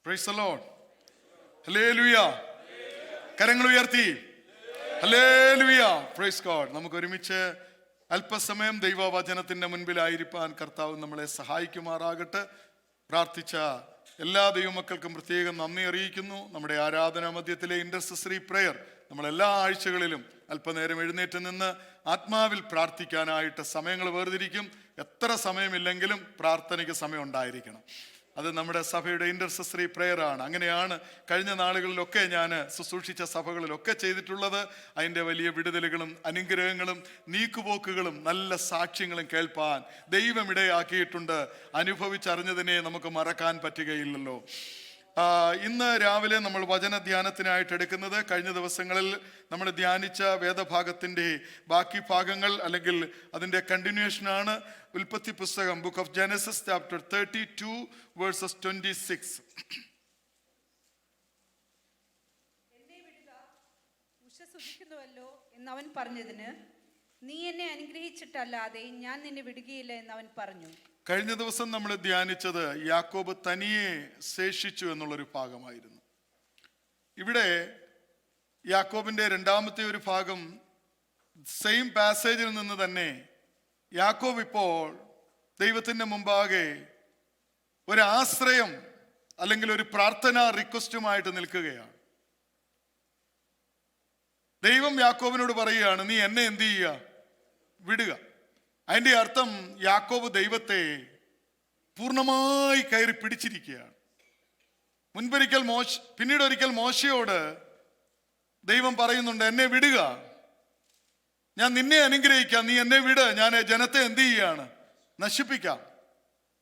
Praise the Lord. Hallelujah. കരങ്ങൾ ഉയർത്തി hallelujah. Praise God. നമുക്ക് ഒരുമിച്ച് അല്പസമയം ദൈവവചനത്തിന്റെ മുൻപിലായിരിക്കാൻ കർത്താവ് നമ്മളെ സഹായിക്കുമാറാകട്ടെ. പ്രാർത്ഥിച്ച എല്ലാ ദൈവമക്കൾക്കും പ്രത്യേകം നന്ദി അറിയിക്കുന്നു. നമ്മുടെ ആരാധനാ മധ്യത്തിലെ ഇന്റർസെസറി പ്രേയർ നമ്മളെല്ലാ ആഴ്ചകളിലും അല്പനേരം എഴുന്നേറ്റ് നിന്ന് ആത്മാവിൽ പ്രാർത്ഥിക്കാനായിട്ട് സമയങ്ങൾ വേർതിരിക്കും. എത്ര സമയമില്ലെങ്കിലും പ്രാർത്ഥനയ്ക്ക് സമയം ഉണ്ടായിരിക്കണം. അത് നമ്മുടെ സഭയുടെ ഇന്റർസെസറി പ്രെയർ ആണ്. അങ്ങനെയാണ് കഴിഞ്ഞ നാളുകളിലൊക്കെ ഞാൻ ശുശ്രൂഷിച്ച സഭകളിലൊക്കെ ചെയ്തിട്ടുള്ളത്. അതിൻ്റെ വലിയ വിടുതലുകളും അനുഗ്രഹങ്ങളും നീക്കുപോക്കുകളും നല്ല സാക്ഷ്യങ്ങളും കേൾപ്പാൻ ദൈവം ഇടയാക്കിയിട്ടുണ്ട്. അനുഭവിച്ചറിഞ്ഞതിനെ നമുക്ക് മറക്കാൻ പറ്റുകയില്ലല്ലോ. ഇന്ന് രാവിലെ നമ്മൾ വചനധ്യാനത്തിനായിട്ട് എടുക്കുന്നത് കഴിഞ്ഞ ദിവസങ്ങളിൽ നമ്മൾ ധ്യാനിച്ച വേദഭാഗത്തിൻ്റെ ബാക്കി ഭാഗങ്ങൾ അല്ലെങ്കിൽ അതിൻ്റെ കണ്ടിന്യൂഷനാണ്. ഉൽപ്പത്തി പുസ്തകം book of Genesis chapter 32 versus 26. എന്നെ വിടുക, ഉഷസ്സുദിക്കുന്നുവല്ലോ എന്നവൻ പറഞ്ഞതിന്, നീ എന്നെ അനുഗ്രഹിച്ചിട്ടല്ലാതെ ഞാൻ നിന്നെ വിടുകയില്ല എന്നവൻ പറഞ്ഞു. കഴിഞ്ഞ ദിവസം നമ്മൾ ധ്യാനിച്ചത് യാക്കോബ് തനിയെ ശേഷിച്ചു എന്നുള്ളൊരു ഭാഗമായിരുന്നു. ഇവിടെ യാക്കോബിന്റെ രണ്ടാമത്തെ ഒരു ഭാഗം സെയിം പാസേജിൽ നിന്ന് തന്നെ യാക്കോബ് ഇപ്പോൾ ദൈവത്തിന്റെ മുമ്പാകെ ഒരു ആശ്രയം അല്ലെങ്കിൽ ഒരു പ്രാർത്ഥനാ റിക്വസ്റ്റുമായിട്ട് നിൽക്കുകയാണ്. ദൈവം യാക്കോബിനോട് പറയുകയാണ്, നീ എന്നെ എന്ത് ചെയ്യുക? വിടുക. അതിൻ്റെ അർത്ഥം യാക്കോബ് ദൈവത്തെ പൂർണ്ണമായി കയറി പിടിച്ചിരിക്കുകയാണ്. പിന്നീട് ഒരിക്കൽ മോശയോട് ദൈവം പറയുന്നുണ്ട്, എന്നെ വിടുക, ഞാൻ നിന്നെ അനുഗ്രഹിക്കാം, നീ എന്നെ വിട്, ഞാൻ ജനത്തെ എന്ത് ചെയ്യാണ്? നശിപ്പിക്കാം.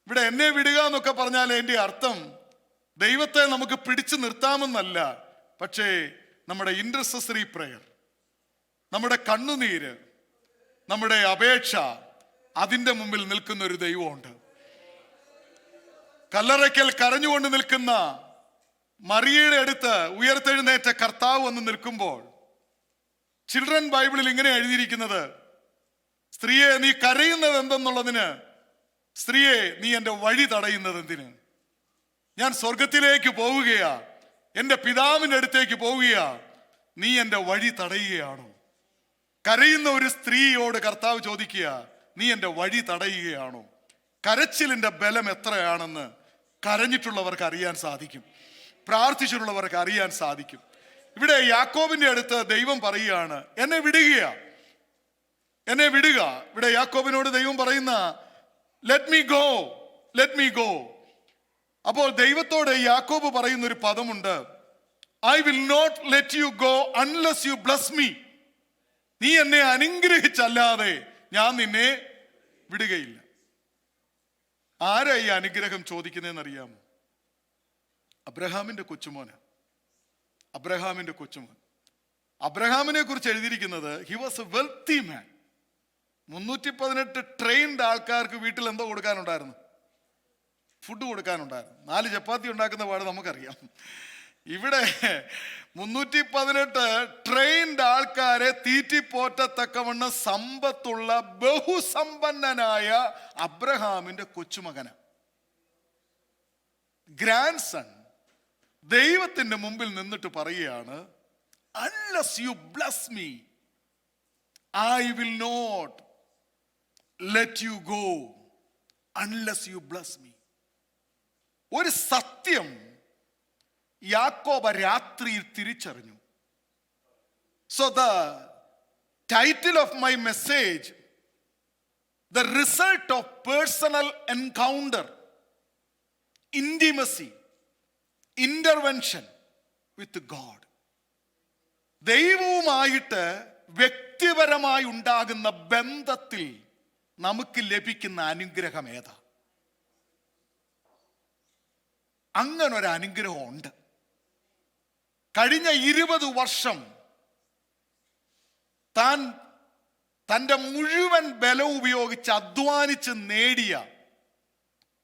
ഇവിടെ എന്നെ വിടുക എന്നൊക്കെ പറഞ്ഞാൽ അതിൻ്റെ അർത്ഥം ദൈവത്തെ നമുക്ക് പിടിച്ചു നിർത്താമെന്നല്ല. പക്ഷേ നമ്മുടെ ഇന്റർസെസറി പ്രെയർ, നമ്മുടെ കണ്ണുനീര്, നമ്മുടെ അപേക്ഷ, അതിൻ്റെ മുമ്പിൽ നിൽക്കുന്ന ഒരു ദൈവമുണ്ട്. കല്ലറയ്ക്കൽ കരഞ്ഞുകൊണ്ട് നിൽക്കുന്ന മറിയയുടെ അടുത്ത് ഉയർത്തെഴുന്നേറ്റ കർത്താവ് വന്ന് നിൽക്കുമ്പോൾ ചിൽഡ്രൻ ബൈബിളിൽ ഇങ്ങനെ എഴുതിയിരിക്കുന്നത്, സ്ത്രീയെ നീ കരയുന്നത് എന്തെന്നുള്ളതിന്, സ്ത്രീയെ നീ എൻ്റെ വഴി തടയുന്നത് എന്തിന്? ഞാൻ സ്വർഗത്തിലേക്ക് പോവുകയാ, എൻ്റെ പിതാവിൻ്റെ അടുത്തേക്ക് പോവുകയാ, നീ എൻ്റെ വഴി തടയുകയാണോ? കരയുന്ന ഒരു സ്ത്രീയോട് കർത്താവ് ചോദിക്കുക, നീ എൻ്റെ വഴി തടയുകയാണോ? കരച്ചിലിൻ്റെ ബലം എത്രയാണെന്ന് കരഞ്ഞിട്ടുള്ളവർക്ക് അറിയാൻ സാധിക്കും, പ്രാർത്ഥിച്ചിട്ടുള്ളവർക്ക് അറിയാൻ സാധിക്കും. ഇവിടെ യാക്കോബിന്റെ അടുത്ത് ദൈവം പറയുകയാണ്, എന്നെ വിടുകയാ, എന്നെ വിടുക. ഇവിടെ യാക്കോബിനോട് ദൈവം പറയുന്ന, let me go, let me go. അപ്പോൾ ദൈവത്തോട് യാക്കോബ് പറയുന്ന ഒരു പദമുണ്ട്, I will not let you go unless you bless me. നീ എന്നെ അനുഗ്രഹിച്ചല്ലാതെ ഞാൻ നിന്നെ വിടുകയില്ല. ആരാ ഈ അനുഗ്രഹം ചോദിക്കുന്നതെന്ന് അറിയാമോ? അബ്രഹാമിന്റെ കൊച്ചുമോന്. അബ്രഹാമിന്റെ കൊച്ചുമോൻ. അബ്രഹാമിനെ കുറിച്ച് എഴുതിയിരിക്കുന്നത്, he was A wealthy man. 318 trained ആൾക്കാർക്ക് വീട്ടിൽ എന്തോ കൊടുക്കാനുണ്ടായിരുന്നു? ഫുഡ് കൊടുക്കാനുണ്ടായിരുന്നു. 4 ചപ്പാത്തി ഉണ്ടാക്കുന്ന പാട് നമുക്കറിയാം. ഇവിടെ 318 ട്രെയിൻഡ് ആൾക്കാരെ തീറ്റിപ്പോറ്റത്തക്കവണ്ണം സമ്പത്തുള്ള ബഹുസമ്പന്നനായ അബ്രഹാമിന്റെ കൊച്ചുമകന, ഗ്രാൻഡ് സൺ, ദൈവത്തിന്റെ മുമ്പിൽ നിന്നിട്ട് പറയുകയാണ്, unless you bless me I will not let you go unless you bless me. ഒരു സത്യം യാക്കോബ രാത്രിയിൽ തിരിച്ചറിഞ്ഞു. So the title of my message, the result of personal encounter, intimacy, intervention with God. ദൈവവുമായിട്ട് വ്യക്തിപരമായി ഉണ്ടാകുന്ന ബന്ധത്തിൽ നമുക്ക് ലഭിക്കുന്ന അനുഗ്രഹം ഏതാ? അങ്ങനൊരു അനുഗ്രഹം ഉണ്ട്. കഴിഞ്ഞ 20 വർഷം താൻ തൻ്റെ മുഴുവൻ ബലം ഉപയോഗിച്ച് അധ്വാനിച്ച് നേടിയ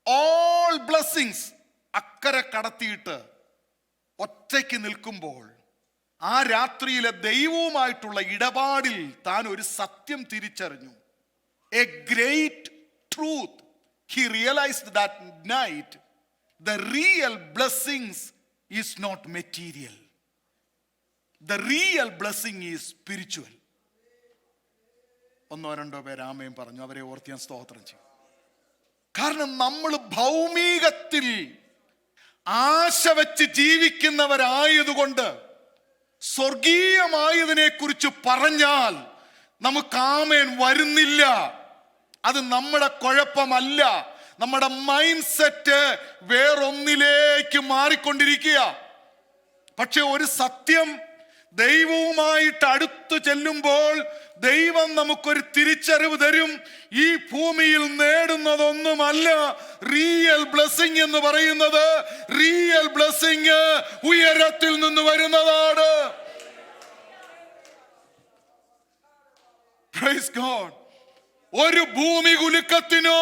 ഓൾ ബ്ലെസ്സിങ്സ് അക്കരെ കടത്തിയിട്ട് ഒറ്റയ്ക്ക് നിൽക്കുമ്പോൾ ആ രാത്രിയിലെ ദൈവവുമായിട്ടുള്ള ഇടപാടിൽ താൻ ഒരു സത്യം തിരിച്ചറിഞ്ഞു. A great truth he realized that night the real blessings is not material. The real blessing is spiritual. ഒന്നോ രണ്ടോ പേര് ആമേൻ പറഞ്ഞു. അവരെ ഓർത്ത് ഞാൻ സ്തോത്രം ചെയ്യും. കാരണം നമ്മൾ ഭൗമികത്തിൽ ആശ വെച്ച് ജീവിക്കുന്നവരായതുകൊണ്ട് സ്വർഗീയമായതിനെ കുറിച്ച് പറഞ്ഞാൽ നമുക്ക് ആമേൻ വരുന്നില്ല. അത് നമ്മുടെ കുഴപ്പമല്ല. നമ്മുടെ മൈൻഡ് സെറ്റ് വേറൊന്നിലേക്ക് മാറിക്കൊണ്ടിരിക്കുക. പക്ഷെ ഒരു സത്യം, ദൈവവുമായിട്ട് അടുത്തു ചെല്ലുമ്പോൾ ദൈവം നമുക്കൊരു തിരിച്ചറിവ് തരും. ഈ ഭൂമിയിൽ നേടുന്നതൊന്നുമല്ല റിയൽ ബ്ലെസ്സിങ് എന്ന് പറയുന്നത്. റിയൽ ബ്ലെസ്സിങ് ഉയരത്തിൽ നിന്ന് വരുന്നതാണ്. Praise God. ഒരു ഭൂമി കുലുക്കത്തിനോ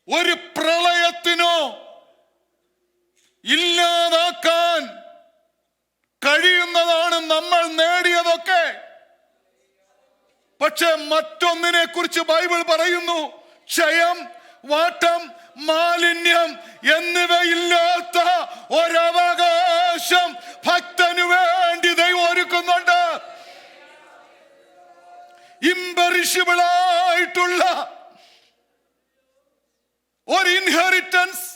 ഒരു പ്രളയത്തിനോ ഇല്ലാതാക്കാൻ കഴിയുന്നതാണ് നമ്മൾ നേടിയതൊക്കെ. പക്ഷെ മറ്റൊന്നിനെ കുറിച്ച് ബൈബിൾ പറയുന്നു, ക്ഷയം, വാട്ടം, മാലിന്യം എന്നിവയില്ലാത്ത ഒരവകാശം ഭക്തനു വേണ്ടി ദൈവം ഒരുക്കുന്നുണ്ട്. ഇംപെരിഷബിൾ ആയിട്ടുള്ള ഒരു ഇൻഹെറിറ്റൻസ്,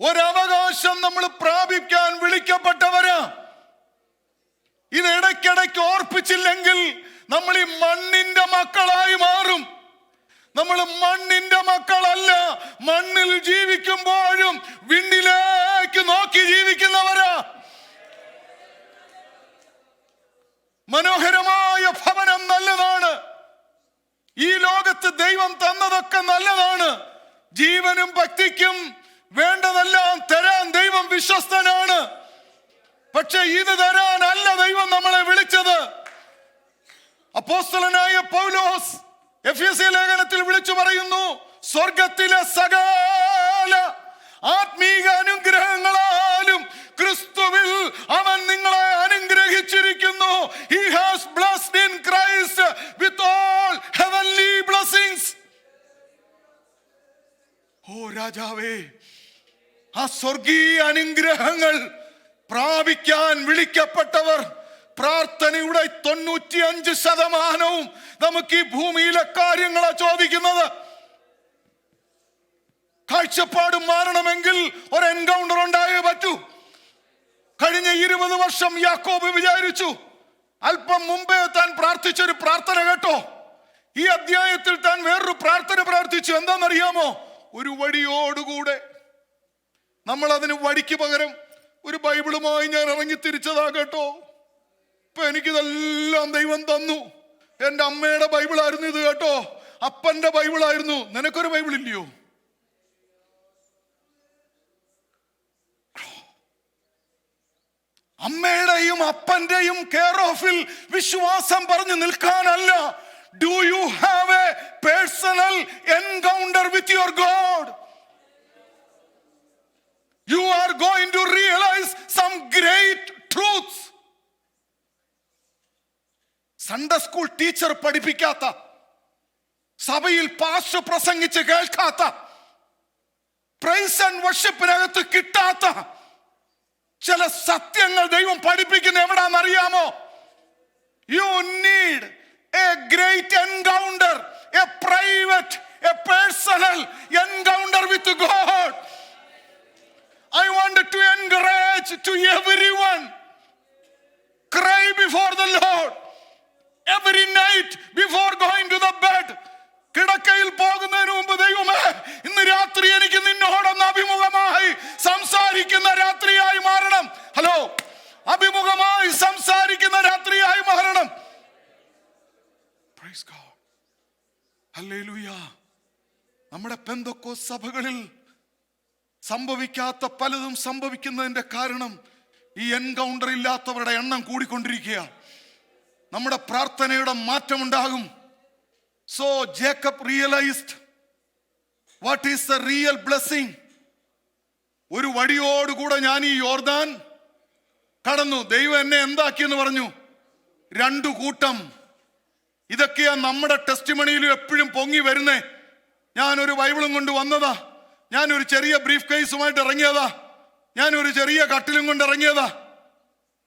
ഒരവകാശം നമ്മൾ പ്രാപിക്കാൻ വിളിക്കപ്പെട്ടവരാ. ഇത് ഇടയ്ക്കിടയ്ക്ക് ഓർപ്പിച്ചില്ലെങ്കിൽ നമ്മൾ ഈ മണ്ണിന്റെ മക്കളായി മാറും. നമ്മൾ മണ്ണിന്റെ മക്കളല്ല, മണ്ണിൽ ജീവിക്കുമ്പോഴും വിണ്ണിലേക്ക് നോക്കി ജീവിക്കുന്നവരാ. മനോഹരമായ ഭവനം നല്ലതാണ്. ഈ ലോകത്ത് ദൈവം തന്നതൊക്കെ നല്ലതാണ്. ജീവനും ഭക്തിക്കും വേണ്ടതെല്ലാം തരാൻ ദൈവം വിശ്വസ്തനാണ്. പക്ഷെ ഇത് തരാനല്ല ദൈവം നമ്മളെ വിളിച്ചത്. അപ്പോസ്തലനായ പൗലോസ് എഫെസ്യ ലേഖനത്തിൽ വിളിച്ചു പറയുന്നു, സ്വർഗത്തിലെ സകല ആത്മീക അനുഗ്രഹങ്ങളാലും ക്രിസ്തുവിൽ അവൻ നിങ്ങളെ അനുഗ്രഹിച്ചിരിക്കുന്നു. He has blessed in Christ with all heavenly blessings. ഓ രാജാവേ, ആ സ്വർഗീയ അനുഗ്രഹങ്ങൾ പ്രാപിക്കാൻ വിളിക്കപ്പെട്ടവർ പ്രാർത്ഥനയുടെ 95% നമുക്ക് ഈ ഭൂമിയിലെ കാര്യങ്ങളാ ചോദിക്കുന്നത്. കാഴ്ചപ്പാട് മാറണമെങ്കിൽ ഒരു എൻകൗണ്ടർ ഉണ്ടായേ പറ്റൂ. കഴിഞ്ഞ 20 വർഷം യാക്കോബ് വിചാരിച്ചു, അല്പം മുമ്പേ താൻ പ്രാർത്ഥിച്ചൊരു പ്രാർത്ഥന കേട്ടോ. ഈ അധ്യായത്തിൽ താൻ വേറൊരു പ്രാർത്ഥന പ്രാർത്ഥിച്ചു. എന്താണെന്നറിയാമോ? ഒരു വടിയോടുകൂടെ. നമ്മൾ അതിന് വടിക്ക് പകരം ഒരു ബൈബിളുമായി ഞാൻ ഇറങ്ങി തിരിച്ചതാ കേട്ടോ. ഇപ്പൊ എനിക്കിതെല്ലാം ദൈവം തന്നു. എൻ്റെ അമ്മയുടെ ബൈബിളായിരുന്നു ഇത് കേട്ടോ, അപ്പന്റെ ബൈബിളായിരുന്നു. നിനക്കൊരു ബൈബിൾ ഇല്ലയോ? അമ്മയുടെയും അപ്പന്റെയും കെയർ ഓഫിൽ വിശ്വാസം പറഞ്ഞു നിൽക്കാനല്ല. Do you have a personal encounter with your God? You are going to realize some great truths. Sunday school teacher പഠിപ്പിക്കാത്ത, സഭയിൽ പാസ്റ്റർ പ്രസംഗിച്ച് കേൾക്കാത്ത, പ്രൈസ് ആൻഡ് വർഷിപ്പിനകത്ത് കിട്ടാത്ത ചില സത്യങ്ങൾ ദൈവം പഠിപ്പിക്കുന്ന എവിടാന്നറിയാമോ? You need a great encounter, a private, a personal encounter with God. I wanted to encourage to everyone, cry before the Lord every night before going to the bed. കിടക്കയിൽ പോകുന്നതിന് മുമ്പ്, ദൈവമേ ഇന്ന് രാത്രി എനിക്ക് നിന്നോടൊന്ന് അഭിമുഖമായി സംസാരിക്കുന്ന രാത്രിയായി മാറണം. ഹലോ, അഭിമുഖമായി സംസാരിക്കുന്ന രാത്രിയായി മാറണം. Praise God. Hallelujah. നമ്മുടെ പെന്തക്കോസ്ത് സഭകളിൽ സംഭവിക്കാത്ത പലതും സംഭവിക്കുന്നതിന്റെ കാരണം ഈ എൻകൗണ്ടർ ഇല്ലാത്തവരുടെ എണ്ണം കൂടിക്കൊണ്ടിരിക്കുക. നമ്മുടെ പ്രാർത്ഥനയുടെ മാറ്റമുണ്ടാകും. So Jacob realized what is the real blessing. ഒരു വടിയോടുകൂടെ ഞാൻ ഈ യോർദാൻ കടന്നു. ദൈവം എന്നെ എന്താക്കിയെന്ന് പറഞ്ഞു? 2 കൂട്ടം. ഇതൊക്കെയാ നമ്മുടെ ടെസ്റ്റിമണിയിലും എപ്പോഴും പൊങ്ങി വരുന്നേ. ഞാനൊരു ബൈബിളും കൊണ്ട് വന്നതാ. ഞാനൊരു ചെറിയ ബ്രീഫ് കേസുമായിട്ട് ഇറങ്ങിയതാ, ഞാനൊരു ചെറിയ കട്ടിലും കൊണ്ട് ഇറങ്ങിയതാ.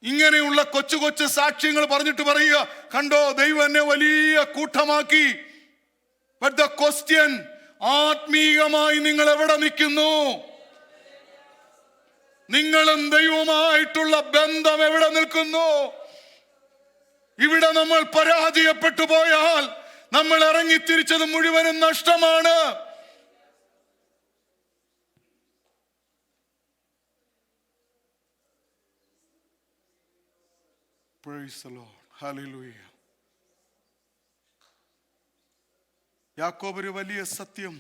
ഇങ്ങനെയുള്ള കൊച്ചു കൊച്ചു സാക്ഷ്യങ്ങൾ പറഞ്ഞിട്ട് പറയുക, കണ്ടോ ദൈവം എന്നെ വലിയ കൂട്ടമാക്കി. ബട്ട് ദ ക്വസ്റ്റ്യൻ, ആത്മീയമായി നിങ്ങൾ എവിടെ നിൽക്കുന്നു? നിങ്ങളും ദൈവവുമായിട്ടുള്ള ബന്ധം എവിടെ നിൽക്കുന്നു? ഇവിടെ നമ്മൾ പരാജയപ്പെട്ടു പോയാൽ നമ്മൾ ഇറങ്ങിത്തിരിച്ചത് മുഴുവനും നഷ്ടമാണ്. Praise the Lord. Hallelujah. യാക്കോബ് ഒരു വലിയ സത്യം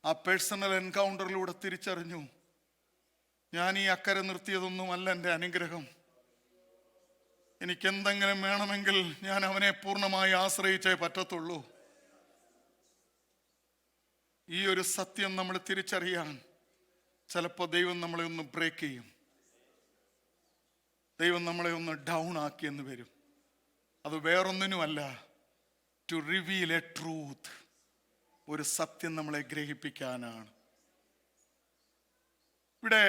ആ പേഴ്സണൽ എൻകൗണ്ടറിലൂടെ തിരിച്ചറിഞ്ഞു. ഞാൻ ഈ അക്കരെ നിർത്തിയതൊന്നുമല്ല എൻ്റെ അനുഗ്രഹം. എനിക്കെന്തെങ്കിലും വേണമെങ്കിൽ ഞാൻ അവനെ പൂർണ്ണമായി ആശ്രയിച്ചേ പറ്റത്തുള്ളൂ. ഈ ഒരു സത്യം നമ്മൾ തിരിച്ചറിയാൻ ചിലപ്പോൾ ദൈവം നമ്മളെ ഒന്ന് ബ്രേക്ക് ചെയ്യും, ദൈവം നമ്മളെ ഒന്ന് ഡൗൺ ആക്കിയെന്ന് വരും. അത് വേറൊന്നിനുമല്ല, ടു റിവീൽ എ ട്രൂത്ത്, ഒരു സത്യം നമ്മളെ ഗ്രഹിപ്പിക്കാനാണ്. ഇവിടെ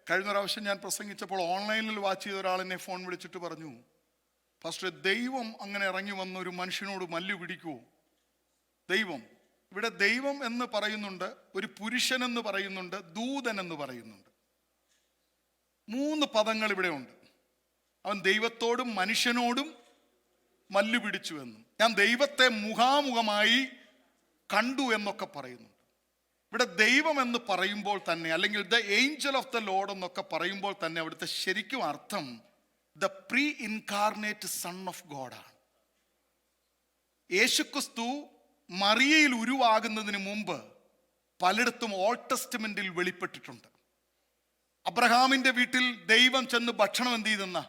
കഴിഞ്ഞ പ്രാവശ്യം ഞാൻ പ്രസംഗിച്ചപ്പോൾ ഓൺലൈനിൽ വാച്ച് ചെയ്ത ഒരാൾ എന്നെ ഫോൺ വിളിച്ചിട്ട് പറഞ്ഞു, ഫസ്റ്റ് ദൈവം അങ്ങനെ ഇറങ്ങി വന്ന ഒരു മനുഷ്യനോട് മല്ലു പിടിക്കുമോ? ദൈവം, ഇവിടെ ദൈവം എന്ന് പറയുന്നുണ്ട്, ഒരു പുരുഷൻ എന്ന് പറയുന്നുണ്ട്, ദൂതൻ എന്ന് പറയുന്നുണ്ട്. 3 പദങ്ങൾ ഇവിടെ ഉണ്ട്. അവൻ ദൈവത്തോടും മനുഷ്യനോടും മല്ലു പിടിച്ചു എന്നും, ഞാൻ ദൈവത്തെ മുഖാമുഖമായി കണ്ടു എന്നൊക്കെ പറയുന്നുണ്ട്. ഇവിടെ ദൈവം എന്ന് പറയുമ്പോൾ തന്നെ, അല്ലെങ്കിൽ the angel of the lord എന്നൊക്കെ പറയുമ്പോൾ തന്നെ അവിടുത്തെ ശരിക്കും അർത്ഥം the pre incarnate son of ഗോഡാണ്. യേശുക്രിസ്തു മറിയയിൽ ഉരുവാകുന്നതിന് മുമ്പ് പലയിടത്തും ഓൾഡ് ടെസ്റ്റ്മെന്റിൽ വെളിപ്പെട്ടിട്ടുണ്ട്. അബ്രഹാമിന്റെ വീട്ടിൽ ദൈവം ചെന്ന് ഭക്ഷണം എന്ത് ചെയ്തെന്ന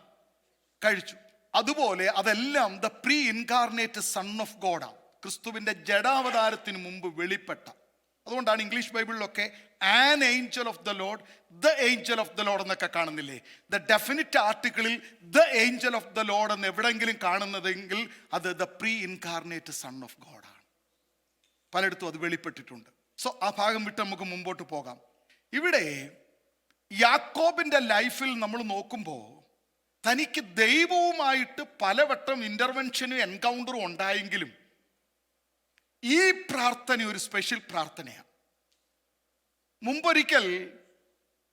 കഴിച്ചു. അതുപോലെ അതെല്ലാം the pre incarnate son of ഗോഡാണ്, ക്രിസ്തുവിന്റെ ജഡാവതാരത്തിന് മുമ്പ് വെളിപ്പെട്ട. അതുകൊണ്ടാണ് ഇംഗ്ലീഷ് ബൈബിളിലൊക്കെ an angel of the lord, the angel of the lord എന്നൊക്കെ കാണുന്നില്ലേ? ദ ഡെഫിനിറ്റ് ആർട്ടിക്കിളിൽ the angel of the lord എന്ന് എവിടെയെങ്കിലും കാണുന്നതെങ്കിൽ അത് the pre incarnate son of ഗോഡാണ്. പലയിടത്തും അത് വെളിപ്പെട്ടിട്ടുണ്ട്. സോ ആ ഭാഗം വിട്ട് നമുക്ക് മുമ്പോട്ട് പോകാം. ഇവിടെ യാക്കോബിന്റെ ലൈഫിൽ നമ്മൾ നോക്കുമ്പോൾ തനിക്ക് ദൈവവുമായിട്ട് പലവട്ടം ഇന്റർവെൻഷനും എൻകൗണ്ടറും ഉണ്ടായെങ്കിലും ഈ പ്രാർത്ഥന ഒരു സ്പെഷ്യൽ പ്രാർത്ഥനയാണ്. മുമ്പൊരിക്കൽ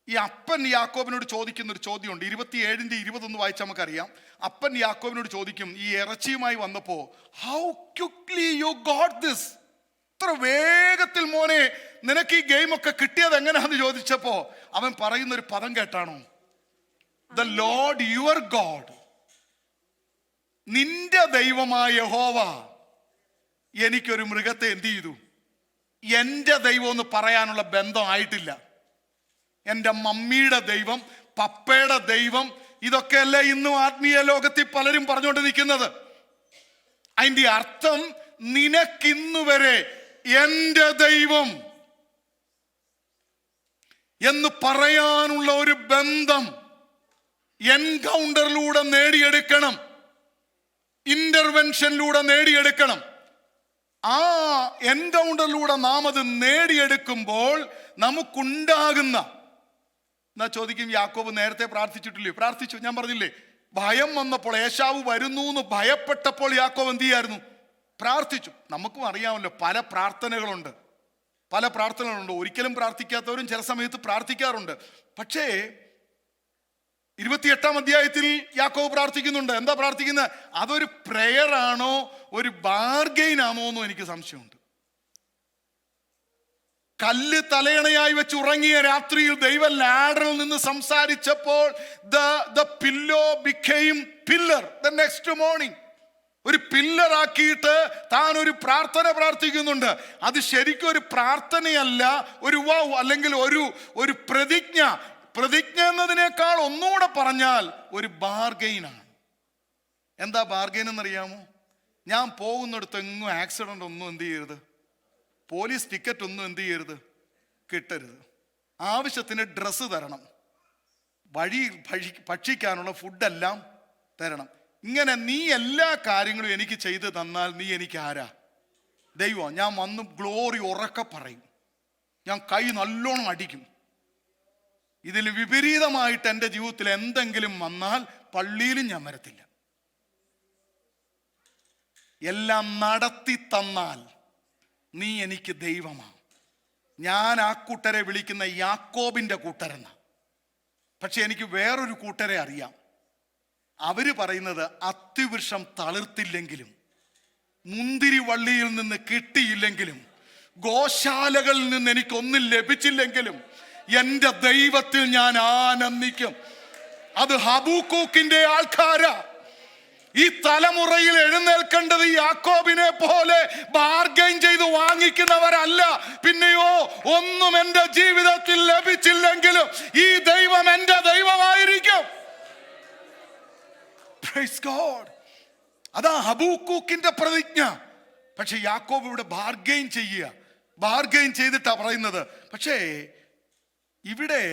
ഈ അപ്പൻ യാക്കോബിനോട് ചോദിക്കുന്ന ഒരു ചോദ്യമുണ്ട്. 27:20 വായിച്ചാൽ നമുക്കറിയാം. അപ്പൻ യാക്കോബിനോട് ചോദിക്കും, ഈ ഇറച്ചിയുമായി വന്നപ്പോ, how quickly you got this, ഇത്ര വേഗത്തിൽ മോനെ നിനക്ക് ഈ ഗെയിം ഒക്കെ കിട്ടിയത് എങ്ങനെയാന്ന് ചോദിച്ചപ്പോ അവൻ പറയുന്ന ഒരു പദം കേട്ടാണോ? ദ ലോർഡ് യുവർ ഗോഡ്, നിന്റെ ദൈവമായ യഹോവ എനിക്കൊരു മൃഗത്തെ എന്ത് ചെയ്തു? എൻ്റെ ദൈവം എന്ന് പറയാനുള്ള ബന്ധം ആയിട്ടില്ല. എൻ്റെ മമ്മിയുടെ ദൈവം, പപ്പയുടെ ദൈവം, ഇതൊക്കെയല്ലേ ഇന്നും ആത്മീയ ലോകത്തിൽ പലരും പറഞ്ഞുകൊണ്ട് നിൽക്കുന്നത്. അതിൻ്റെ അർത്ഥം നിനക്കിന്നു വരെ എൻ്റെ ദൈവം എന്ന് പറയാനുള്ള ഒരു ബന്ധം എൻകൗണ്ടറിലൂടെ നേടിയെടുക്കണം, ഇന്റർവെൻഷനിലൂടെ നേടിയെടുക്കണം. ആ എൻകൗണ്ടറിലൂടെ നാം അത് നേടിയെടുക്കുമ്പോൾ നമുക്കുണ്ടാകുന്ന, എന്നാ ചോദിക്കും, യാക്കോബ് നേരത്തെ പ്രാർത്ഥിച്ചിട്ടില്ലേ? പ്രാർത്ഥിച്ചു. ഞാൻ പറഞ്ഞില്ലേ, ഭയം വന്നപ്പോൾ, ഏശാവ് വരുന്നു എന്ന് ഭയപ്പെട്ടപ്പോൾ യാക്കോബ് എന്ത് ചെയ്യായിരുന്നു? പ്രാർത്ഥിച്ചു. നമുക്കും അറിയാമല്ലോ പല പ്രാർത്ഥനകളുണ്ട്. ഒരിക്കലും പ്രാർത്ഥിക്കാത്തവരും ചില സമയത്ത് പ്രാർത്ഥിക്കാറുണ്ട്. പക്ഷേ 28-ാം അധ്യായത്തിൽ യാക്കോബ് പ്രാർത്ഥിക്കുന്നുണ്ട്. എന്താ പ്രാർത്ഥിക്കുന്നത്? അതൊരു പ്രെയർ ആണോ ഒരു ബാർഗെയിൻ ആണോ എന്നും എനിക്ക് സംശയമുണ്ട്. കല്ല് തലയണയായി വെച്ച് ഉറങ്ങിയ രാത്രിയിൽ ദൈവം ലാഡറിൽ നിന്ന് സംസാരിച്ചപ്പോൾ the pillow became pillar the next morning. ഒരു പില്ലറാക്കിയിട്ട് താൻ ഒരു പ്രാർത്ഥന പ്രാർത്ഥിക്കുന്നുണ്ട്. അത് ശരിക്കും ഒരു പ്രാർത്ഥനയല്ല, ഒരു വൗ അല്ലെങ്കിൽ ഒരു പ്രതിജ്ഞ എന്നതിനേക്കാൾ ഒന്നുകൂടെ പറഞ്ഞാൽ ഒരു ബാർഗെയിനാണ്. എന്താ ബാർഗെയിൻ എന്നറിയാമോ? ഞാൻ പോകുന്നിടത്തെങ്ങും ആക്സിഡന്റ് ഒന്നും എന്ത് ചെയ്യരുത്, പോലീസ് ടിക്കറ്റ് ഒന്നും എന്ത് ചെയ്യരുത്, കിട്ടരുത്. ആവശ്യത്തിന് ഡ്രസ്സ് തരണം, വഴിയിൽ ഭക്ഷിക്കാനുള്ള ഫുഡെല്ലാം തരണം. ഇങ്ങനെ നീ എല്ലാ കാര്യങ്ങളും എനിക്ക് ചെയ്തു തന്നാൽ നീ എനിക്ക് ആരാ? ദൈവം. ഞാൻ വന്ന് ഗ്ലോറി ഉറക്കെ പറയും. ഞാൻ കൈ നല്ലോണം അടിക്കും. ഇതിൽ വിപരീതമായിട്ട് എൻ്റെ ജീവിതത്തിൽ എന്തെങ്കിലും വന്നാൽ പള്ളിയിലും ഞാൻ വരത്തില്ല. എല്ലാം നടത്തി തന്നാൽ നീ എനിക്ക് ദൈവമാണ്. ഞാൻ ആ കൂട്ടരെ വിളിക്കുന്ന യാക്കോബിൻ്റെ കൂട്ടരെന്ന. പക്ഷെ എനിക്ക് വേറൊരു കൂട്ടരെ അറിയാം. അവര് പറയുന്നത് അത്തിവൃക്ഷം തളിർത്തില്ലെങ്കിലും, മുന്തിരി വള്ളിയിൽ നിന്ന് കിട്ടിയില്ലെങ്കിലും, ഗോശാലകളിൽ നിന്ന് എനിക്കൊന്നും ലഭിച്ചില്ലെങ്കിലും എൻ്റെ ദൈവത്തിൽ ഞാൻ ആനന്ദിക്കും. അത് ഹബൂക്കൂക്കിന്റെ ആൾക്കാരാ. ഈ തലമുറയിൽ എഴുന്നേൽക്കേണ്ടത് യാക്കോബിനെ പോലെ ബാർഗൈൻ ചെയ്ത് വാങ്ങിക്കുന്നവരല്ല. പിന്നെയോ, ഒന്നും എൻ്റെ ജീവിതത്തിൽ ലഭിച്ചില്ലെങ്കിലും ഈ ദൈവം എൻ്റെ ദൈവമായിരിക്കും. Praise God. അതാ ഹബൂക്കൂക്കിന്റെ പ്രതിജ്ഞ. പക്ഷെ യാക്കോബ് ഇവിടെ ബാർഗൈൻ ചെയ്തിട്ടാ പറയുന്നത്. പക്ഷേ ഇവിടെ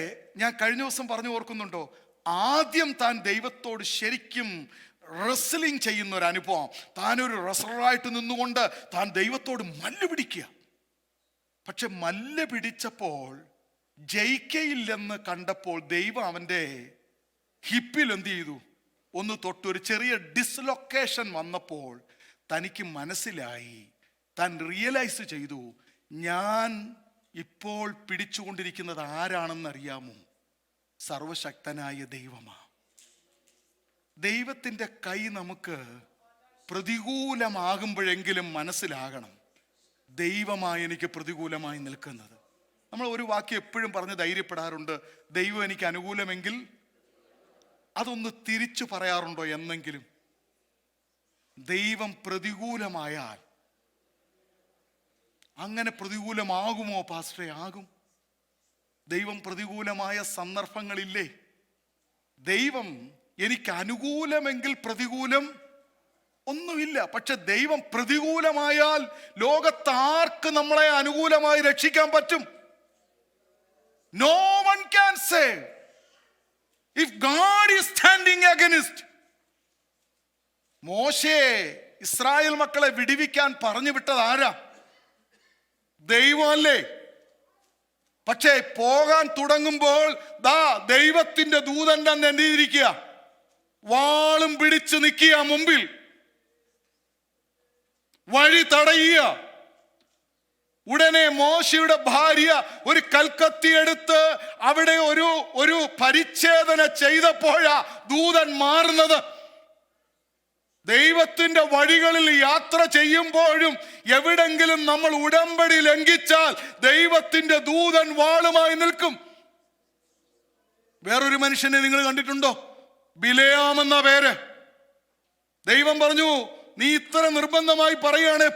ഞാൻ കഴിഞ്ഞ ദിവസം പറഞ്ഞു ഓർക്കുന്നുണ്ടോ, ആദ്യം താൻ ദൈവത്തോട് ശരിക്കും റെസ്ലിംഗ് ചെയ്യുന്ന ഒരു അനുഭവം. താനൊരു റെസ്ലറായിട്ട് നിന്നുകൊണ്ട് താൻ ദൈവത്തോട് മല്ല് പിടിക്കുക. പക്ഷെ മല്ല് പിടിച്ചപ്പോൾ ജയിക്കയില്ലെന്ന് കണ്ടപ്പോൾ ദൈവം അവൻ്റെ ഹിപ്പിൽ എന്ത് ചെയ്തു? ഒന്ന് തൊട്ട് ഒരു ചെറിയ ഡിസ്ലൊക്കേഷൻ വന്നപ്പോൾ തനിക്ക് മനസ്സിലായി, താൻ റിയലൈസ് ചെയ്തു, ഞാൻ ഇപ്പോൾ പിടിച്ചുകൊണ്ടിരിക്കുന്നത് ആരാണെന്നറിയാമോ? സർവശക്തനായ ദൈവമാ. ദൈവത്തിൻ്റെ കൈ നമുക്ക് പ്രതികൂലമാകുമ്പോഴെങ്കിലും മനസ്സിലാകണം, ദൈവമായി എനിക്ക് പ്രതികൂലമായി നിൽക്കുന്നത്. നമ്മൾ ഒരു വാക്യം എപ്പോഴും പറഞ്ഞ് ധൈര്യപ്പെടാറുണ്ട്, ദൈവം എനിക്ക് അനുകൂലമെങ്കിൽ. അതൊന്ന് തിരിച്ചു പറയാറുണ്ടോ എന്നെങ്കിലും? ദൈവം പ്രതികൂലമായാൽ, അങ്ങനെ പ്രതികൂലമാകുമോ പാസ്റ്ററെ? ആകും. ദൈവം പ്രതികൂലമായ സന്ദർഭങ്ങളില്ലേ? ദൈവം എനിക്ക് അനുകൂലമെങ്കിൽ പ്രതികൂലം ഒന്നുമില്ല. പക്ഷെ ദൈവം പ്രതികൂലമായാൽ ലോകത്താർക്ക് നമ്മളെ അനുകൂലമായി രക്ഷിക്കാൻ പറ്റും? No one can save. If God is standing against. മോശയെ ഇസ്രായേൽ മക്കളെ വിടുവിക്കാൻ പറഞ്ഞു വിട്ടത് ആരാ? ദൈവമല്ലേ? പക്ഷേ പോകാൻ തുടങ്ങുമ്പോൾ ദാ ദൈവത്തിന്റെ ദൂതൻ തന്നെ എന്തിരിക്കുക? വാളും പിടിച്ചു നിൽക്കുക, മുമ്പിൽ വഴി തടയുക. ഉടനെ മോശയുടെ ഭാര്യ ഒരു കൽക്കത്തി എടുത്ത് അവിടെ ഒരു പരിച്ഛേദന ചെയ്തപ്പോഴാ ദൂതൻ മാറുന്നത്. ദൈവത്തിന്റെ വഴികളിൽ യാത്ര ചെയ്യുമ്പോഴും എവിടെങ്കിലും നമ്മൾ ഉടമ്പടി ലംഘിച്ചാൽ ദൈവത്തിന്റെ ദൂതൻ വാളുമായി നിൽക്കും. വേറൊരു മനുഷ്യനെ നിങ്ങൾ കണ്ടിട്ടുണ്ടോ? ബിലെയാം എന്ന പേര്. ദൈവം പറഞ്ഞു, നീ ഇത്ര നിർബന്ധമായി പറയുകയാണെ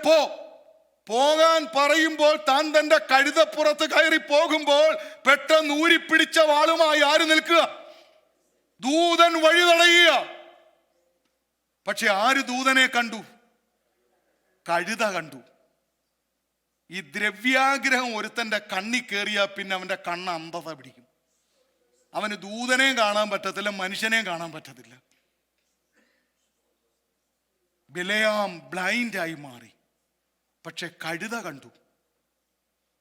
പോകാൻ പറയുമ്പോൾ താൻ തന്റെ കഴുതപ്പുറത്ത് കയറി പോകുമ്പോൾ പെട്ടെന്ന് ഊരിപ്പിടിച്ച വാളുമായി ആര് നിൽക്കുക? ദൂതൻ വഴി തടയുക. പക്ഷെ ആര് ദൂതനെ കണ്ടു? കഴുത കണ്ടു. ഈ ദ്രവ്യാഗ്രഹം ഒരുത്തന്റെ കണ്ണി കയറിയാൽ പിന്നെ അവന്റെ കണ്ണ് അന്ധത പിടിക്കും. അവന് ദൂതനെയും കാണാൻ പറ്റത്തില്ല, മനുഷ്യനെയും കാണാൻ പറ്റത്തില്ല. ബിലെയാം ബ്ലൈൻഡായി മാറി. പക്ഷെ കഴുത കണ്ടു.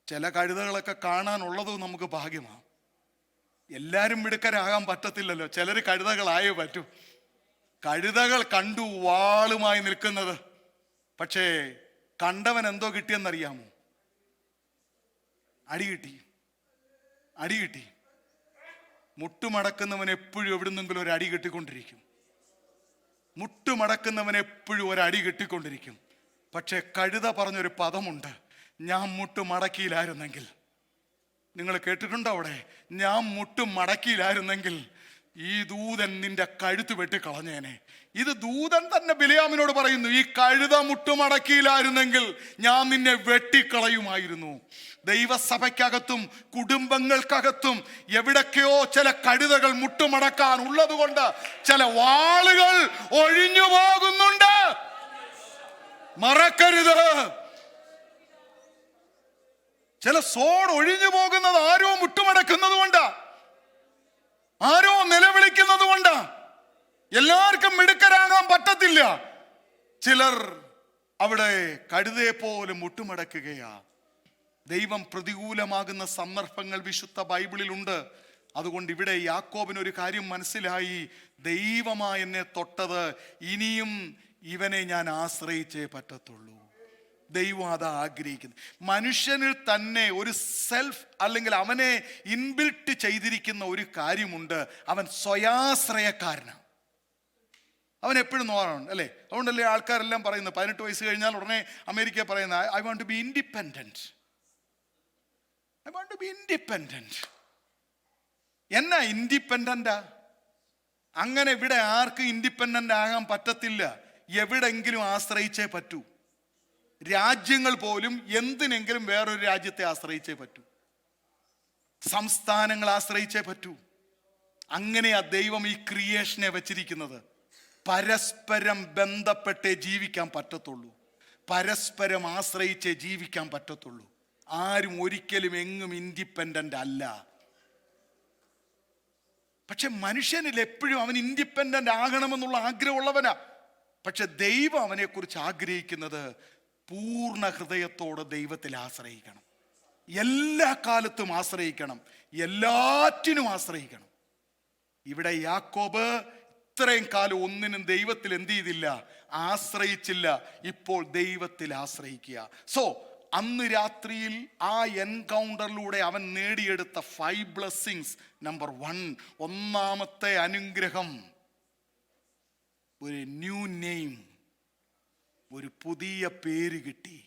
ചില കഴുതകളൊക്കെ കാണാനുള്ളത് നമുക്ക് ഭാഗ്യമാണ്. എല്ലാവരും മിടുക്കരാകാൻ പറ്റത്തില്ലല്ലോ, ചിലർ കഴുതകളായേ പറ്റൂ. കഴുതകൾ കണ്ടു വാളുമായി നിൽക്കുന്നത്. പക്ഷേ കണ്ടവൻ എന്തോ കിട്ടിയെന്നറിയാമോ? അടി കിട്ടി. മുട്ടുമടക്കുന്നവൻ എപ്പോഴും എവിടുന്നെങ്കിലും ഒരു അടി കിട്ടിക്കൊണ്ടിരിക്കും. പക്ഷെ കഴുത പറഞ്ഞൊരു പദമുണ്ട്, ഞാൻ മുട്ടുമടക്കിയില്ലായിരുന്നെങ്കിൽ. നിങ്ങൾ കേട്ടിട്ടുണ്ടോ അവിടെ? ഞാൻ മുട്ടുമടക്കിയില്ലായിരുന്നെങ്കിൽ ഈ ദൂതൻ നിന്റെ കഴുത്ത് വെട്ടിക്കളഞ്ഞേനെ. ഇത് ദൂതൻ തന്നെ ബിലെയാമിനോട് പറയുന്നു, ഈ കഴുത മുട്ടുമടക്കിയില്ലായിരുന്നെങ്കിൽ ഞാൻ നിന്നെ വെട്ടിക്കളയുമായിരുന്നു. ദൈവസഭയ്ക്കകത്തും കുടുംബങ്ങൾക്കകത്തും എവിടൊക്കെയോ ചില കഴുതകൾ മുട്ടുമടക്കാൻ ഉള്ളത് കൊണ്ട് ചില വാളുകൾ ഒഴിഞ്ഞു പോകുന്നുണ്ട്. മറക്കരുത്. ചില സോഡ് ഒഴിഞ്ഞു പോകുന്നത് ആരോ മുട്ടുമടക്കുന്നത് കൊണ്ടാ, ആരോ നിലവിളിക്കുന്നത് കൊണ്ടാ. എല്ലാവർക്കും മിടുക്കരാകാൻ പറ്റത്തില്ല. ചിലർ അവിടെ കഴുതയെ പോലെ മുട്ടുമടക്കുകയാ. ദൈവം പ്രതികൂലമാകുന്ന സന്ദർഭങ്ങൾ വിശുദ്ധ ബൈബിളിലുണ്ട്. അതുകൊണ്ട് ഇവിടെ യാക്കോബിന് ഒരു കാര്യം മനസ്സിലായി, ദൈവമായി എന്നെ തൊട്ടത്, ഇനിയും ഇവനെ ഞാൻ ആശ്രയിച്ചേ പറ്റത്തുള്ളൂ. ദൈവം അതാ ആഗ്രഹിക്കുന്നത്. മനുഷ്യനിൽ തന്നെ ഒരു സെൽഫ് അല്ലെങ്കിൽ അവനെ ഇൻബിൽറ്റ് ചെയ്തിരിക്കുന്ന ഒരു കാര്യമുണ്ട്, അവൻ സ്വയാശ്രയക്കാരനാണ്. അവൻ എപ്പോഴും നോക്കണം അല്ലേ? അതുകൊണ്ടല്ലേ ആൾക്കാരെല്ലാം പറയുന്നത് 18 വയസ്സ് കഴിഞ്ഞാൽ ഉടനെ അമേരിക്ക പറയുന്ന I want to be independent. I want to be independent. എന്നാ ഇൻഡിപെൻഡന്റാ? അങ്ങനെ ഇവിടെ ആർക്കും ഇൻഡിപെൻഡന്റ് ആകാൻ പറ്റത്തില്ല. എവിടെങ്കിലും ആശ്രയിച്ചേ പറ്റൂ. രാജ്യങ്ങൾ പോലും എന്തിനെങ്കിലും വേറൊരു രാജ്യത്തെ ആശ്രയിച്ചേ പറ്റൂ. സംസ്ഥാനങ്ങൾ ആശ്രയിച്ചേ പറ്റൂ. അങ്ങനെയാ ദൈവം ഈ ക്രിയേഷനെ വെച്ചിരിക്കുന്നത്. പരസ്പരം ബന്ധപ്പെട്ടേ ജീവിക്കാൻ പറ്റത്തുള്ളൂ. പരസ്പരം ആശ്രയിച്ചേ ജീവിക്കാൻ പറ്റത്തുള്ളൂ. ആരും ഒരിക്കലും എങ്ങും ഇൻഡിപെൻഡന്റ് അല്ല. പക്ഷെ മനുഷ്യനിൽ എപ്പോഴും അവൻ ഇൻഡിപെൻഡന്റ് ആകണമെന്നുള്ള ആഗ്രഹമുള്ളവനാ. പക്ഷെ ദൈവം അവനെക്കുറിച്ച് ആഗ്രഹിക്കുന്നത് പൂർണ്ണ ഹൃദയത്തോടെ ദൈവത്തിൽ ആശ്രയിക്കണം. എല്ലാ കാലത്തും ആശ്രയിക്കണം. എല്ലാറ്റിനും ആശ്രയിക്കണം. ഇവിടെ യാക്കോബ് ഇത്രയും കാലം ഒന്നിനും ദൈവത്തിൽ എന്ത് ചെയ്തില്ല? ആശ്രയിച്ചില്ല. ഇപ്പോൾ ദൈവത്തിൽ ആശ്രയിക്കുക. സോ അന്ന് രാത്രിയിൽ ആ എൻകൗണ്ടറിലൂടെ അവൻ നേടിയെടുത്ത 5 ബ്ലെസ്സിങ്സ്. നമ്പർ 1, ഒന്നാമത്തെ അനുഗ്രഹം, ഒരു ന്യൂ നെയിം, ഒരു പുതിയ പേര് കിട്ടി.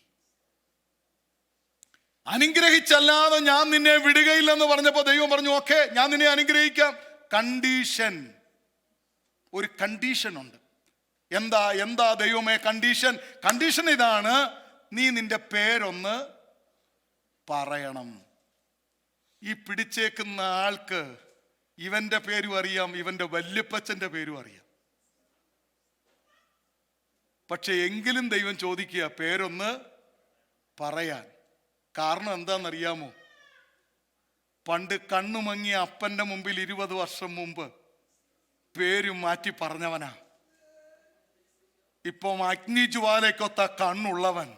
അനുഗ്രഹിച്ചല്ലാതെ ഞാൻ നിന്നെ വിടുകയില്ലെന്ന് പറഞ്ഞപ്പോൾ ദൈവം പറഞ്ഞു, ഓക്കെ ഞാൻ നിന്നെ അനുഗ്രഹിക്കാം. കണ്ടീഷൻ, ഒരു കണ്ടീഷൻ ഉണ്ട്. എന്താ ദൈവമേ കണ്ടീഷൻ? കണ്ടീഷൻ ഇതാണ്, നീ നിന്റെ പേരൊന്ന് പറയണം. ഈ പിടിച്ചേക്കുന്ന ആൾക്ക് ഇവന്റെ പേരും അറിയാം, ഇവന്റെ വല്യപ്പച്ചന്റെ പേരും അറിയാം. പക്ഷെ എങ്കിലും ദൈവം ചോദിക്കുക പേരൊന്ന് പറയാൻ. കാരണം എന്താണെന്നറിയാമോ? പണ്ട് കണ്ണുമങ്ങിയ അപ്പന്റെ മുമ്പിൽ 20 വർഷം മുമ്പ് പേര് മാറ്റി പറഞ്ഞവനാ. ഇപ്പം അഗ്നിജ്വാലയ്ക്കൊത്ത കണ്ണുള്ളവൻ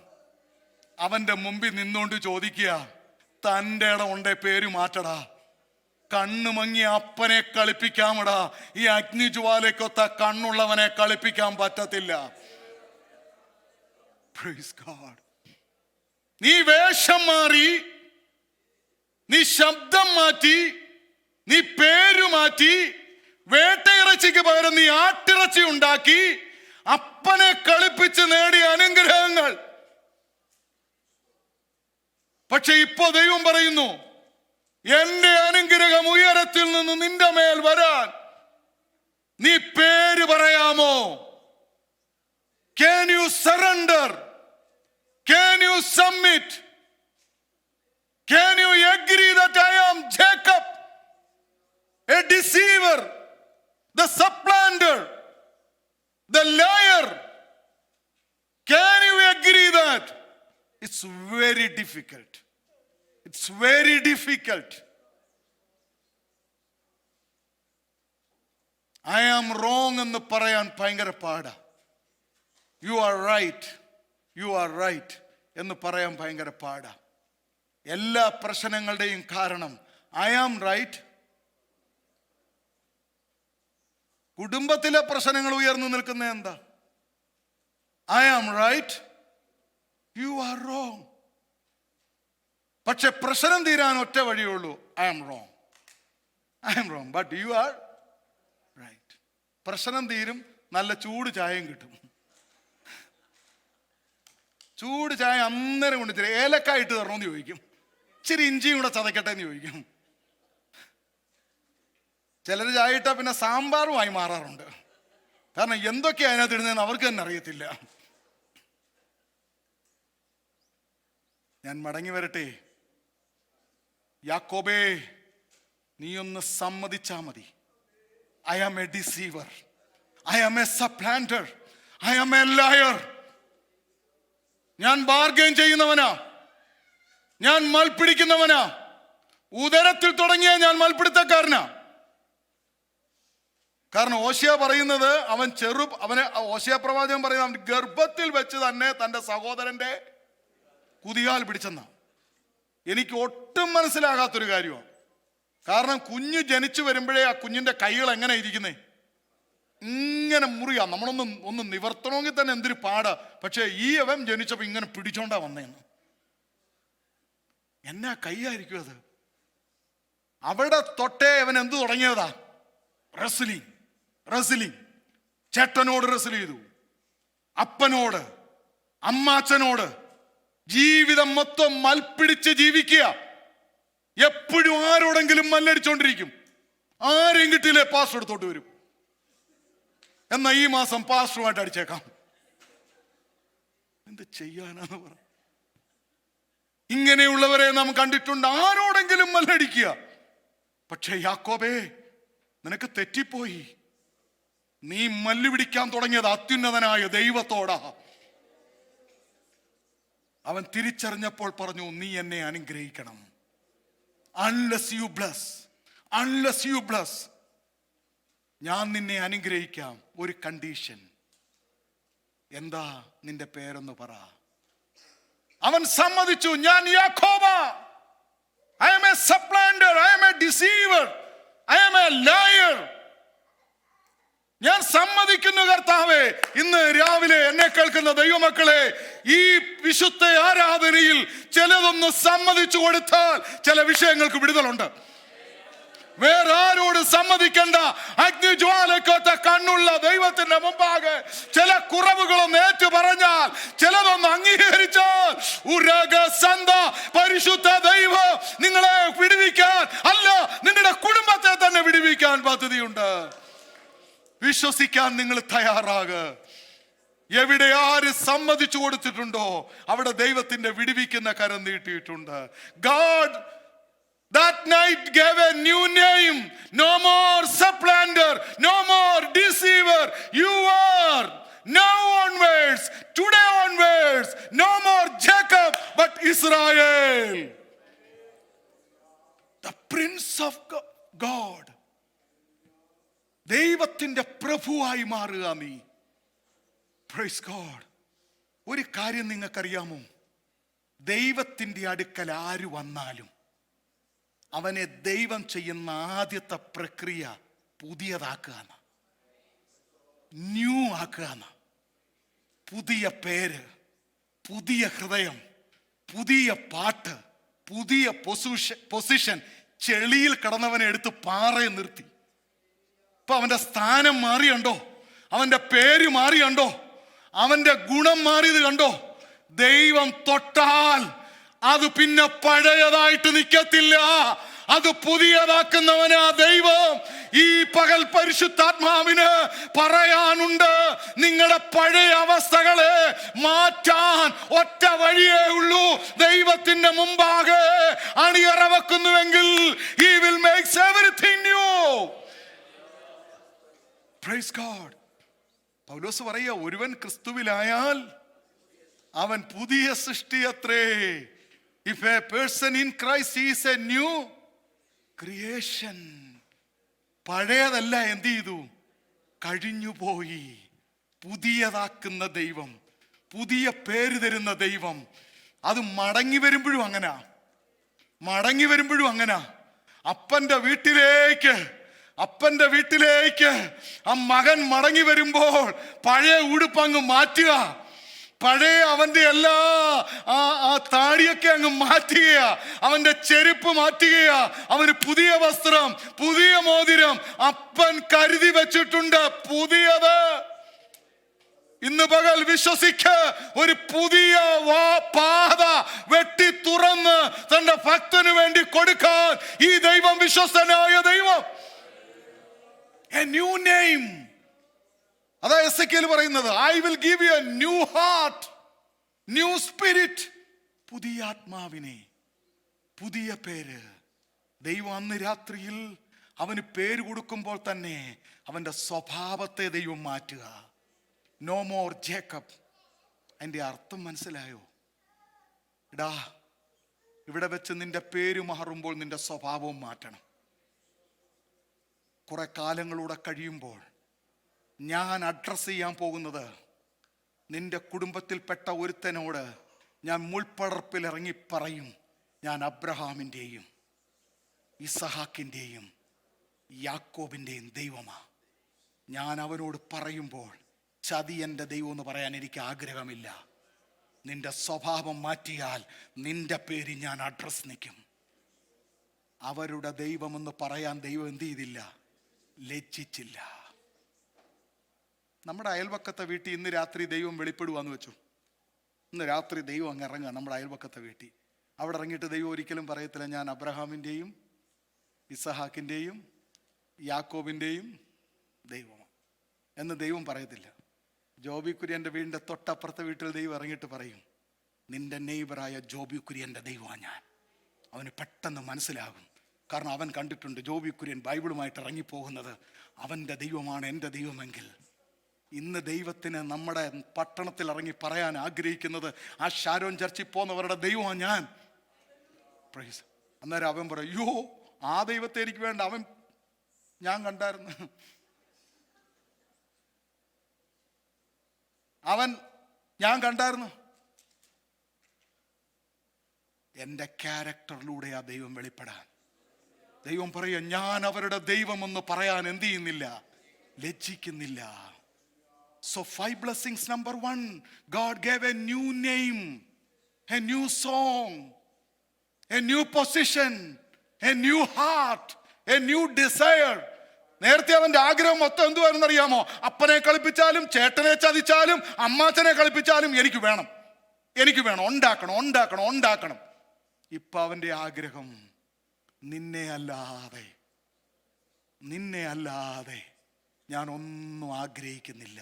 അവന്റെ മുമ്പിൽ നിന്നുകൊണ്ട് ചോദിക്കുക, തൻ്റെ ഇടം ഉണ്ടേ പേര് മാറ്റടാ. കണ്ണുമങ്ങിയ അപ്പനെ കളിപ്പിക്കാമടാ, ഈ അഗ്നിജ്വാലയ്ക്കൊത്ത കണ്ണുള്ളവനെ കളിപ്പിക്കാൻ പറ്റത്തില്ല. Praise God. നീ വേഷം മാറി, നീ ശബ്ദം മാറ്റി, നീ പേര് മാറ്റി, വേട്ടയിറച്ചിക്ക് പകരം നീ ആട്ടിറച്ചി ഉണ്ടാക്കി, അപ്പനെ കളിപ്പിച്ച് നേടിയ അനുഗ്രഹങ്ങൾ. പക്ഷെ ഇപ്പോ ദൈവം പറയുന്നു, എന്റെ അനുഗ്രഹം ഉയരത്തിൽ നിന്ന് നിന്റെ മേൽ വരാൻ നീ പേര് പറയാമോ? Can you surrender? Can you submit? Can you agree that I am Jacob, a deceiver, the supplanter, the liar? Can you agree that? It's very difficult. It's very difficult. I am wrong എന്ന് പറയാൻ ഭയങ്കര പാടാ. You are right, you are right എന്ന് പറയാൻ ഭയങ്കര പാടാ. എല്ലാ പ്രശ്നങ്ങളുടെയും കാരണം I am right. കുടുംബത്തിലെ പ്രശ്നങ്ങൾ ഉയർന്നു നിൽക്കുന്ന എന്താ? I am right, you are wrong. പക്ഷെ പ്രശ്നം തീരാൻ ഒറ്റ വഴിയുള്ളൂ, I am wrong, I am wrong, but you are right. പ്രശ്നം തീരും, നല്ല ചൂട് ചായയും കിട്ടും. ചൂട് ചായ അന്നേരം കൊണ്ട് ഇച്ചിരി ഏലക്കായിട്ട് തരണമെന്ന് ചോദിക്കും, ഇച്ചിരി ഇഞ്ചിയും കൂടെ ചതക്കട്ടെ എന്ന് ചോദിക്കും. ചിലർ ചായ ഇട്ടാൽ പിന്നെ സാമ്പാറുമായി മാറാറുണ്ട്. കാരണം എന്തൊക്കെയാ അതിനകത്ത് ഇടുന്നതെന്ന് അവർക്ക് തന്നെ അറിയത്തില്ല. ഞാൻ മടങ്ങി വരട്ടെ. യാക്കോബേ, നീ ഒന്ന് സമ്മതിച്ചാ മതി. I am a deceiver, I am a supplanter, I am a liar. ഞാൻ ബാർഗെയിൻ ചെയ്യുന്നവനാ, ഞാൻ മൽപ്പിടിക്കുന്നവനാ, ഉദരത്തിൽ തുടങ്ങിയ ഞാൻ മൽപ്പിടുത്തക്കാരനാ. കാരണം ഓശിയ പറയുന്നത് ഓശിയ പ്രവാചകൻ പറയുന്നത് അവൻ ഗർഭത്തിൽ വെച്ച് തന്നെ തൻ്റെ സഹോദരന്റെ കുതികാൽ പിടിച്ചെന്നാ. എനിക്ക് ഒട്ടും മനസ്സിലാകാത്തൊരു കാര്യമാണ്. കാരണം കുഞ്ഞ് ജനിച്ചു വരുമ്പോഴേ ആ കുഞ്ഞിന്റെ കൈകൾ എങ്ങനെ ഇരിക്കുന്നേ, ഇങ്ങനെ മുറിയാ. ഒന്ന് നിവർത്തണമെങ്കിൽ തന്നെ എന്തൊരു പാടാ. പക്ഷെ ഈ അവൻ ജനിച്ചപ്പോ ഇങ്ങനെ പിടിച്ചോണ്ടാ വന്നേന്ന്. എന്നാ കൈയായിരിക്കും അത്. അവിടെ തൊട്ടേ അവൻ എന്ത് തുടങ്ങിയതാ? റെസ്ലിംഗ്. ചേട്ടനോട് റെസ്ൽ ചെയ്തു, അപ്പനോട്, അമ്മാച്ചനോട്. ജീവിതം മൊത്തം മൽപ്പിടിച്ച് ജീവിക്കുക. എപ്പോഴും ആരോടെങ്കിലും മല്ലടിച്ചോണ്ടിരിക്കും. ആരെയും കിട്ടിയില്ലേ പാസ്റ്റർ എടുത്തോട്ട് വരും. എന്നാ ഈ മാസം പാസ്റ്ററുമായിട്ട് അടിച്ചേക്കാം. എന്ത് ചെയ്യാനാന്ന് പറ. ഇങ്ങനെയുള്ളവരെ നാം കണ്ടിട്ടുണ്ട്. ആരോടെങ്കിലും മല്ലടിക്കുക. പക്ഷേ യാക്കോബേ, നിനക്ക് തെറ്റിപ്പോയി. നീ മല്ലു പിടിക്കാൻ തുടങ്ങിയത് അത്യുന്നതനായ ദൈവത്തോടാ. അവൻ തിരിച്ചറിഞ്ഞപ്പോൾ പറഞ്ഞു, നീ എന്നെ അനുഗ്രഹിക്കണം. അൺലെസ് യു ബ്ലസ്, ഞാൻ നിന്നെ അനുഗ്രഹിക്കാം. ഒരു കണ്ടീഷൻ. എന്താ? നിന്റെ പേരൊന്ന് പറ. അവൻ സമ്മതിച്ചു, ഞാൻ യാക്കോബ. I am a supplanter, I am a deceiver, I am a liar. ഞാൻ സമ്മതിക്കുന്നു കർത്താവേ. ഇന്ന് രാവിലെ എന്നെ കേൾക്കുന്ന ദൈവമക്കളെ, ഈ വിശുദ്ധ ആരാധനയിൽ ചിലതൊന്ന് സമ്മതിച്ചു കൊടുത്താൽ ചില വിഷയങ്ങൾക്ക് വിടുതലുണ്ട്. വേറെ ആരോട് സമ്മതിക്കണ്ട. അഗ്നിജ്വാലക്കൊത്ത കണ്ണുള്ള ദൈവത്തിന്റെ മുമ്പാകെ ചില കുറവുകളൊന്ന് ഏറ്റു പറഞ്ഞാൽ, ചിലതൊന്ന് അംഗീകരിച്ചാൽ, പരിശുദ്ധ ദൈവം നിങ്ങളെ വിടുവിക്കാൻ, അല്ല നിങ്ങളുടെ കുടുംബത്തെ തന്നെ വിടുവിക്കാൻ പദ്ധതിയുണ്ട്. വിശ്വസിക്കാൻ നിങ്ങൾ തയ്യാറാകുക. എവിടെ ആര് സമ്മതിച്ചു കൊടുത്തിട്ടുണ്ടോ അവിടെ ദൈവത്തിന്റെ വിടുവിക്കുന്ന കരം നീട്ടിയിട്ടുണ്ട്. God that night gave a new name. No more supplanter, no more deceiver. You are now onwards, today onwards, no more Jacob but Israel. The Prince of God. ദൈവത്തിന്റെ പ്രഭുവായി മാറുക നീ. Praise God. ഒരു കാര്യം നിങ്ങൾക്കറിയാമോ? ദൈവത്തിന്റെ അടുക്കൽ ആര് വന്നാലും അവനെ ദൈവം ചെയ്യുന്ന ആദ്യത്തെ പ്രക്രിയ പുതിയതാക്കുക, ന്യൂ ആക്കുക. പുതിയ പേര്, പുതിയ ഹൃദയം, പുതിയ പാട്ട്, പുതിയ പൊസിഷൻ. ചെളിയിൽ കിടന്നവനെ എടുത്ത് പാറയെ നിർത്തി. ഇപ്പൊ അവന്റെ സ്ഥാനം മാറിയുണ്ടോ? അവന്റെ പേര് മാറിയുണ്ടോ? അവന്റെ ഗുണം മാറിയത് കണ്ടോ? ദൈവം തൊട്ടാൽ അത് പിന്നെ പഴയതായിട്ട് നിൽക്കത്തില്ല. അത് പുതിയതാക്കുന്നവനാ ദൈവം. ഈ പകൽ പരിശുദ്ധാത്മാവിന് പറയാനുണ്ട്, നിങ്ങളുടെ പഴയ അവസ്ഥകളെ മാറ്റാൻ ഒറ്റ വഴിയേ ഉള്ളൂ. ദൈവത്തിന്റെ മുമ്പാകെ അണിയറ വെക്കുന്നുവെങ്കിൽ he will make everything new. Praise God. പൗലോസ് പറയുക, ഒരുവൻ ക്രിസ്തുവിലായാൽ അവൻ പുതിയ സൃഷ്ടിയത്രേ. If a person in Christ is a new creation. പഴയതല്ല എന്ത് ചെയ്തു? കഴിഞ്ഞുപോയി. പുതിയതാക്കുന്ന ദൈവം, പുതിയ പേര് തരുന്ന ദൈവം. അത് മടങ്ങി വരുമ്പോഴും അങ്ങനാ. അപ്പന്റെ വീട്ടിലേക്ക് ആ മകൻ മടങ്ങി വരുമ്പോൾ പഴയ ഉടുപ്പങ്ങ് മാറ്റുക. പഴയ അവന്റെ എല്ലാ ആ താടിയൊക്കെ അങ്ങ് മാറ്റുകയാ. അവന്റെ ചെരുപ്പ് മാറ്റുകയാ. അവന് പുതിയ വസ്ത്രം, പുതിയ മോതിരം അപ്പൻ കരുതി വെച്ചിട്ടുണ്ട്. പുതിയത് ഇന്ന് പകൽ വിശ്വസിക്ക്. ഒരു പുതിയ പാത വെട്ടി തുറന്ന് തന്റെ ഭക്തന് വേണ്ടി കൊടുക്കാൻ ഈ ദൈവം വിശ്വസ്തനായ ദൈവം. A new name. അതാ എസെക്കിയേൽ പറയുന്നത്, I will give you a new heart, new spirit. പുതിയ ആത്മാവിനെ, പുതിയ പേര്. ദൈവം അന്ന് രാത്രിയിൽ അവന് പേര് കൊടുക്കുമ്പോൾ തന്നെ അവന്റെ സ്വഭാവത്തെ ദൈവം മാറ്റുക. No more Jacob. അതിന്റെ അർത്ഥം മനസ്സിലായോ? എടാ, ഇവിടെ വെച്ച് നിന്റെ പേര് മാറുമ്പോൾ നിന്റെ സ്വഭാവവും മാറ്റണം. കുറെ കാലങ്ങളൂടെ കഴിയുമ്പോൾ ഞാൻ അഡ്രസ് ചെയ്യാൻ പോകുന്നത്, നിന്റെ കുടുംബത്തിൽപ്പെട്ട ഒരുത്തനോട് ഞാൻ മുൾപ്പടർപ്പിൽ ഇറങ്ങി പറയും, ഞാൻ അബ്രഹാമിൻ്റെയും ഇസഹാക്കിൻ്റെയും യാക്കോബിൻ്റെയും ദൈവമാ. ഞാൻ അവനോട് പറയുമ്പോൾ ചതി എൻ്റെ ദൈവം എന്ന് പറയാൻ എനിക്ക് ആഗ്രഹമില്ല. നിന്റെ സ്വഭാവം മാറ്റിയാൽ നിന്റെ പേര് ഞാൻ അഡ്രസ് നിൽക്കും. അവരുടെ ദൈവമെന്ന് പറയാൻ ദൈവം എന്ത് ചെയ്തില്ല? ലജ്ജിച്ചില്ല. നമ്മുടെ അയൽവക്കത്തെ വീട്ടിൽ ഇന്ന് രാത്രി ദൈവം വെളിപ്പെടുവാന്ന് വെച്ചു. ഇന്ന് രാത്രി ദൈവം അങ്ങ് ഇറങ്ങുക നമ്മുടെ അയൽവക്കത്തെ വീട്ടിൽ. അവിടെ ഇറങ്ങിയിട്ട് ദൈവം ഒരിക്കലും പറയത്തില്ല ഞാൻ അബ്രഹാമിൻ്റെയും ഇസഹാക്കിൻ്റെയും യാക്കോബിൻ്റെയും ദൈവമാണ് എന്ന് ദൈവം പറയത്തില്ല. ജോബി കുര്യൻ്റെ വീടിൻ്റെ തൊട്ടപ്പുറത്തെ വീട്ടിൽ ദൈവം ഇറങ്ങിയിട്ട് പറയും നിന്റെ നെയ്ബറായ ജോബി കുര്യൻ്റെ ദൈവമാണ് ഞാൻ. അവന് പെട്ടെന്ന് മനസ്സിലാകും. കാരണം അവൻ കണ്ടിട്ടുണ്ട് ജോബി കുര്യൻ ബൈബിളുമായിട്ട് ഇറങ്ങിപ്പോകുന്നത്. അവൻ്റെ ദൈവമാണ് എൻ്റെ ദൈവമെങ്കിൽ ഇന്ന് ദൈവത്തിന് നമ്മുടെ പട്ടണത്തിൽ ഇറങ്ങി പറയാൻ ആഗ്രഹിക്കുന്നത് ആ ഷാരോൻ ചർച്ചിൽ പോകുന്നവരുടെ ദൈവമാണ് ഞാൻ. പ്രൈസ്. അന്നേരം അവൻ പറയും അയ്യോ ആ ദൈവത്തെ എനിക്ക് വേണ്ട, അവൻ ഞാൻ കണ്ടായിരുന്നു, ഞാൻ കണ്ടായിരുന്നു. എൻ്റെ ക്യാരക്ടറിലൂടെ ആ ദൈവം വെളിപ്പെടാൻ ദൈവം പറയുക ഞാൻ അവരുടെ ദൈവമെന്ന് പറയാൻ എന്ത് ചെയ്യുന്നില്ല? ലജ്ജിക്കുന്നില്ല. So 5 blessings. Number 1, God gave a new name, a new song, a new position, a new heart, a new desire. നേരത്തെ അവൻ്റെ ആഗ്രഹം മൊത്തം എന്തുവായിരുന്നു അറിയാമോ? അപ്പനെ കളിപ്പിച്ചാലും ചേട്ടനെ ചതിച്ചാലും അമ്മാച്ചനെ കളിപ്പിച്ചാലും എനിക്ക് വേണം, ഉണ്ടാക്കണം. ഇപ്പൊ അവൻ്റെ ആഗ്രഹം നിന്നെ അല്ലാതെ ഞാൻ ഒന്നും ആഗ്രഹിക്കുന്നില്ല.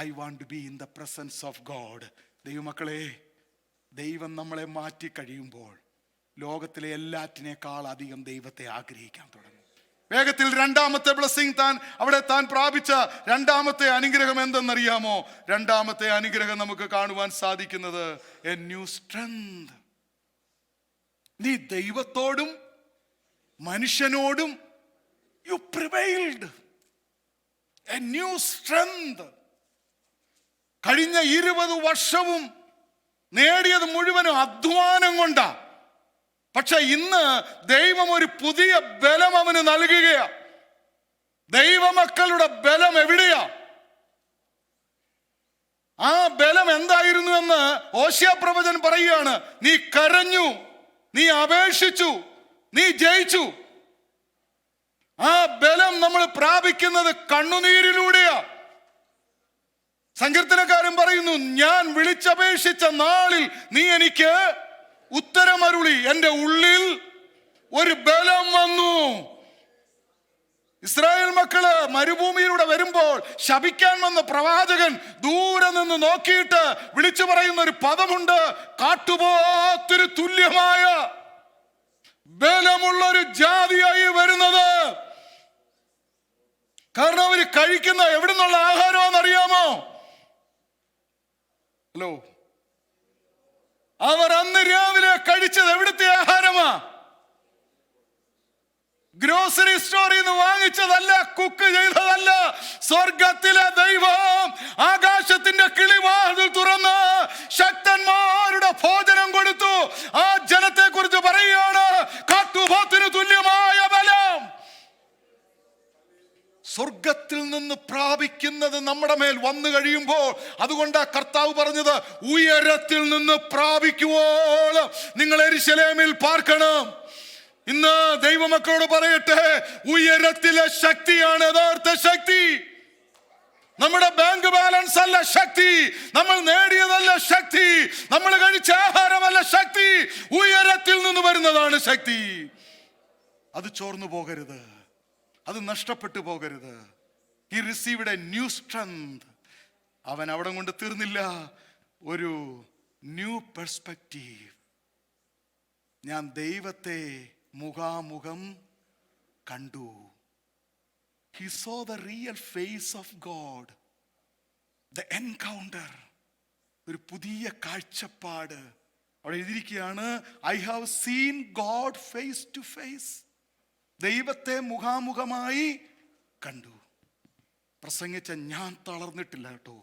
I want to be in the presence of God. ദൈവമക്കളെ, ദൈവം നമ്മളെ മാറ്റി കഴിയുമ്പോൾ ലോകത്തിലെ എല്ലാറ്റിനേക്കാൾ അധികം ദൈവത്തെ ആഗ്രഹിക്കാൻ തുടങ്ങും. വേഗത്തിൽ രണ്ടാമത്തെ ബ്ലെസ്സിങ് താൻ പ്രാപിച്ച രണ്ടാമത്തെ അനുഗ്രഹം എന്തെന്നറിയാമോ? രണ്ടാമത്തെ അനുഗ്രഹം നമുക്ക് കാണുവാൻ സാധിക്കുന്നത് എ ന്യൂ സ്ട്രെങ്ത്. നീ ദൈവത്തോടും മനുഷ്യനോടും you prevailed. A new strength. കഴിഞ്ഞ 20 വർഷവും നേടിയത് മുഴുവനും അധ്വാനം കൊണ്ടാ. പക്ഷെ ഇന്ന് ദൈവം ഒരു പുതിയ ബലം അവന് നൽകുകയാ. ദൈവമക്കളുടെ ബലം എവിടെയാ? ആ ബലം എന്തായിരുന്നു എന്ന് ഹോശേയ പ്രവചൻ പറയുകയാണ്. നീ കരഞ്ഞു, നീ അപേക്ഷിച്ചു, നീ ജയിച്ചു. ആ ബലം നമ്മൾ പ്രാപിക്കുന്നത് കണ്ണുനീരിലൂടെയാ. സങ്കീർത്തനക്കാരൻ പറയുന്നു ഞാൻ വിളിച്ചപേക്ഷിച്ച നാളിൽ നീ എനിക്ക് ഉത്തരമരുളി, എൻ്റെ ഉള്ളിൽ ഒരു ബലം വന്നു. ഇസ്രായേൽ മക്കള് മരുഭൂമിയിലൂടെ വരുമ്പോൾ ശപിക്കാൻ വന്ന പ്രവാചകൻ ദൂരെ നിന്ന് നോക്കിയിട്ട് വിളിച്ചു പറയുന്ന ഒരു പദമുണ്ട്, കാട്ടുപോത്തിന് തുല്യമായ ബലമുള്ളൊരു ജാതിയായി വരുന്നത്. കാരണം അവര് കഴിക്കുന്ന എവിടുന്നുള്ള ആഹാരമാണെന്നറിയാമോ? ഹലോ, അവർ അന്ന് രാവിലെ കഴിച്ചത് എവിടുത്തെ ആഹാരമാ? ഗ്രോസറി സ്റ്റോറിൽ നിന്ന് വാങ്ങിച്ചതല്ല, കുക്ക് ചെയ്തതല്ല. സ്വർഗത്തിലെ ദൈവം ആകാശത്തിന്റെ കിളിവാതിൽ തുറന്ന് ശക്തന്മാരുടെ ഭോജനം കൊടുത്തു. ആ ജനത്തെ കുറിച്ച് പറയുകയാണ് കാട്ടുപോത്തിന് തുല്യമായ ബലം. സ്വർഗത്തിൽ നിന്ന് പ്രാപിക്കുന്നത് നമ്മുടെ മേൽ വന്നു കഴിയുമ്പോൾ, അതുകൊണ്ടാ കർത്താവ് പറഞ്ഞത് ഉയരത്തിൽ നിന്ന് പ്രാപിക്കുവോളം നിങ്ങൾ യെരൂശലേമിൽ പാർക്കണം. ഇന്ന് ദൈവമക്കളോട് പറയട്ടെ, ഉയരത്തിലെ ശക്തിയാണ് യഥാർത്ഥ ശക്തി. നമ്മുടെ ബാങ്ക് ബാലൻസ് അല്ല ശക്തി, നമ്മൾ നേടിയതല്ല ശക്തി, നമ്മൾ കഴിച്ച ആഹാരമല്ല ശക്തി. ഉയരത്തിൽ നിന്ന് വരുന്നതാണ് ശക്തി. അത് ചോർന്നു പോകരുത്, അത് നഷ്ടപ്പെട്ടു പോകരുത്. He received a new strength. അവൻ അവിടെ കൊണ്ട് തീർന്നില്ല, ഒരു ന്യൂ പെർസ്പെക്റ്റീവ്. ഞാൻ ദൈവത്തെ മുഖാമുഖം കണ്ടു. He saw the real face of God. The encounter. ഒരു പുതിയ കാഴ്ചപ്പാട്. അവിടെ എഴുതിയിരിക്കുകയാണ്, I have seen God face to face. ദൈവത്തെ മുഖാമുഖമായി കണ്ടു. പ്രസംഗിച്ച ഞാൻ തളർന്നിട്ടില്ല കേട്ടോ,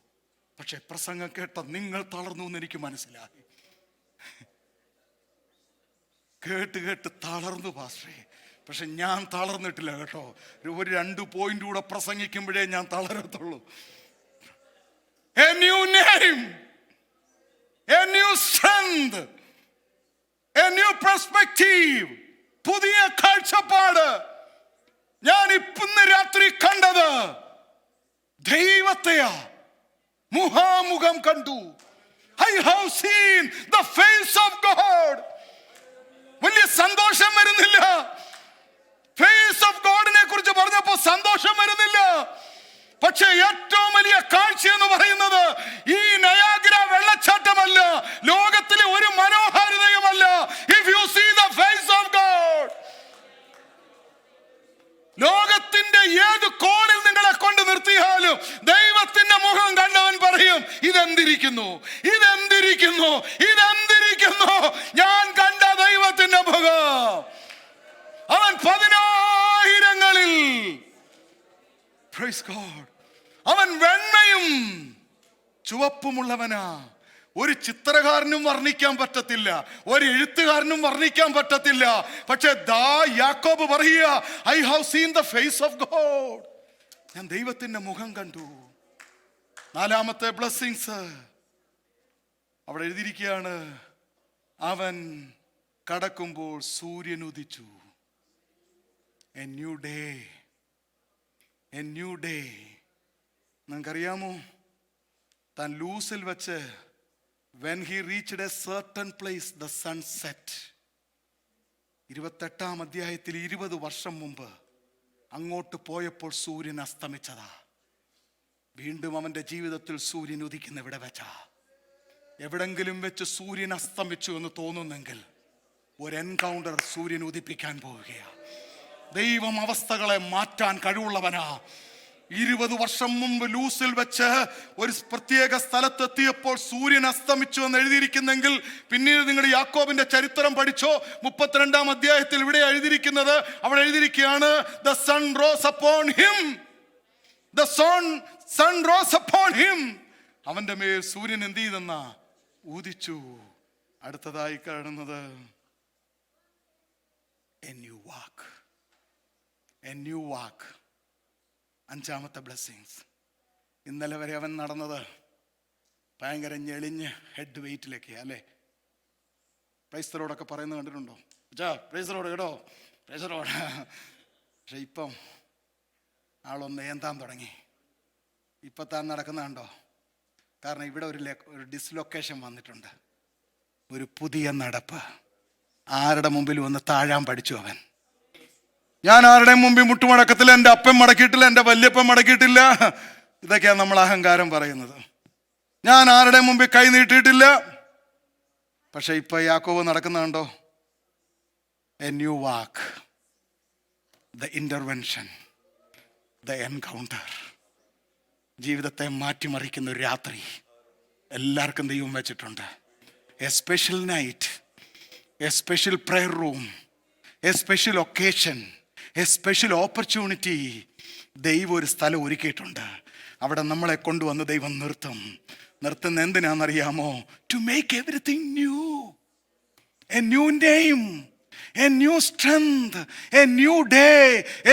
പക്ഷെ പ്രസംഗം കേട്ട നിങ്ങൾ തളർന്നു എന്ന് എനിക്ക് മനസ്സിലായി. കേട്ട് കേട്ട് തളർന്നു പാസ്റ്ററേ. പക്ഷെ ഞാൻ തളർന്നിട്ടില്ല കേട്ടോ. ഒരു 2 പോയിന്റ് കൂടെ പ്രസംഗിക്കുമ്പോഴേ ഞാൻ തളരത്തുള്ളൂ. A new name, a new strength, a new perspective, പുതിയ കാഴ്ചപ്പാട്. ഞാൻ ഇന്ന് രാത്രി കണ്ടത് ദൈവത്തെയാ, മുഖാമുഖം കണ്ടു. I have seen the face of God. വലിയ സന്തോഷം വരുന്നില്ല. ഫേസ് ഓഫ് ഗോഡിനെ കുറിച്ച് പറഞ്ഞപ്പോൾ സന്തോഷം വരുന്നില്ല. പക്ഷേ ഏറ്റവും വലിയ കാഴ്ച എന്ന് പറയുന്നത് ഈ നയാഗ്ര വെള്ളച്ചാട്ടമല്ല, ലോകത്തിലെ ഒരു മനോഹാരിതയുമല്ല. If you see the face of God, ലോകത്തിന്റെ ഏത് കോണിൽ നിങ്ങളെ കൊണ്ട് നിർത്തിയാലും ദൈവത്തിന്റെ മുഖം കണ്ടവൻ പറയും, ഇതെന്തിരിക്കുന്നു, ഇതെന്തിരിക്കുന്നു, ഇതെന്തിരിക്കുന്നു. ഞാൻ കണ്ട ദൈവത്തിന്റെ മുഖം. അവൻ 10,000-ങ്ങളിൽ, Praise God, അവൻ വെണ്മയും ചുവപ്പുമുള്ളവനാ. ഒരു ചിത്രകാരനും വർണ്ണിക്കാൻ പറ്റത്തില്ല, ഒരു എഴുത്തുകാരനും വർണ്ണിക്കാൻ പറ്റത്തില്ല. പക്ഷെ യാക്കോബ് പറയുക, I have seen the face of God. ഞാൻ ദൈവത്തിന്റെ മുഖം കണ്ടു. 4ാമത്തെ ബ്ലെസ്സിങ്സ് അവിടെ എഴുതിയിരിക്കുകയാണ്, അവൻ കടക്കുമ്പോൾ സൂര്യൻ ഉദിച്ചു. A new day, a new day. നിങ്ങൾക്കറിയാമോ, താൻ ലൂസിൽ വെച്ച് when he reached a certain place the sun set. 28-ാം അധ്യായത്തിൽ 20 വർഷം മുമ്പ് അങ്ങോട്ട് പോയപ്പോൾ സൂര്യൻ അസ്തമിച്ചതാ. വീണ്ടും അവന്റെ ജീവിതത്തിൽ സൂര്യൻ ഉദിക്കുന്ന ഇവിടെ വെച്ചാ. എവിടെങ്കിലും വെച്ച് സൂര്യൻ അസ്തമിച്ചു എന്ന് തോന്നുന്നെങ്കിൽ ഒരു എൻകൗണ്ടർ സൂര്യൻ ഉദിപ്പിക്കാൻ പോവുകയാ. ദൈവം അവസ്ഥകളെ മാറ്റാൻ കഴിവുള്ളവനാ. 20 വർഷം മുമ്പ് ലൂസിൽ വെച്ച് ഒരു പ്രത്യേക സ്ഥലത്തെത്തിയപ്പോൾ സൂര്യൻ അസ്തമിച്ചു എന്ന് എഴുതിയിരിക്കുന്നെങ്കിൽ, പിന്നീട് നിങ്ങൾ യാക്കോബിന്റെ ചരിത്രം പഠിച്ചോ. 32-ാം അധ്യായത്തിൽ ഇവിടെ എഴുതിയിരിക്കുന്നത്, അവിടെ എഴുതിയിരിക്കുകയാണ്, the sun rose upon him, the sun rose upon him. അവന്റെ മേൽ സൂര്യൻ എന്ത് ചെയ്തെന്നാ, ഉദിച്ചു. അടുത്തതായി കാണുന്നത് a new walk, a new walk. 5ാമത്തെ ബ്ലെസ്സിങ്സ്. ഇന്നലെ വരെ അവൻ നടന്നത് ഭയങ്കര ഞെളിഞ്ഞ് ഹെഡ് വെയിറ്റിലേക്ക് അല്ലേ. പ്രൈസ്തലോടൊക്കെ പറയുന്നത് കണ്ടിട്ടുണ്ടോ? പ്രൈസ്തലോട് കേട്ടോ, പ്രൈസ്തലോട്. പക്ഷെ ഇപ്പം ആളൊന്ന് ഏന്താൻ തുടങ്ങി. ഇപ്പം താൻ നടക്കുന്നുണ്ടോ? കാരണം ഇവിടെ ഒരു ഡിസ്ലൊക്കേഷൻ വന്നിട്ടുണ്ട്. ഒരു പുതിയ നടപ്പ്. ആരുടെ മുമ്പിൽ ഒന്ന് താഴാൻ പഠിച്ചു അവൻ. ഞാൻ ആരുടെയും മുമ്പിൽ മുട്ടുമടക്കത്തില്ല, എൻ്റെ അപ്പൻ മടക്കിയിട്ടില്ല, എൻ്റെ വല്യപ്പൻ മടക്കിയിട്ടില്ല. ഇതൊക്കെയാണ് നമ്മൾ അഹങ്കാരം പറയുന്നത്. ഞാൻ ആരുടെയും മുമ്പിൽ കൈ നീട്ടിയിട്ടില്ല. പക്ഷെ ഇപ്പൊ യാക്കോബ് നടക്കുന്നുണ്ടോ? A new walk, the intervention, the encounter. ജീവിതത്തെ മാറ്റിമറിക്കുന്ന ഒരു രാത്രി എല്ലാവർക്കും ദൈവം വെച്ചിട്ടുണ്ട്. A special night, a special prayer room, a special occasion, a special opportunity. ദൈവം ഒരു സ്ഥലം ഒരുക്കിയിട്ടുണ്ട്. അവിടെ നമ്മളെ കൊണ്ടുവന്ന് ദൈവം നിർത്തുന്ന എന്തിനാണെന്നറിയാമോ? To make everything new. A new name, a new strength, a new day,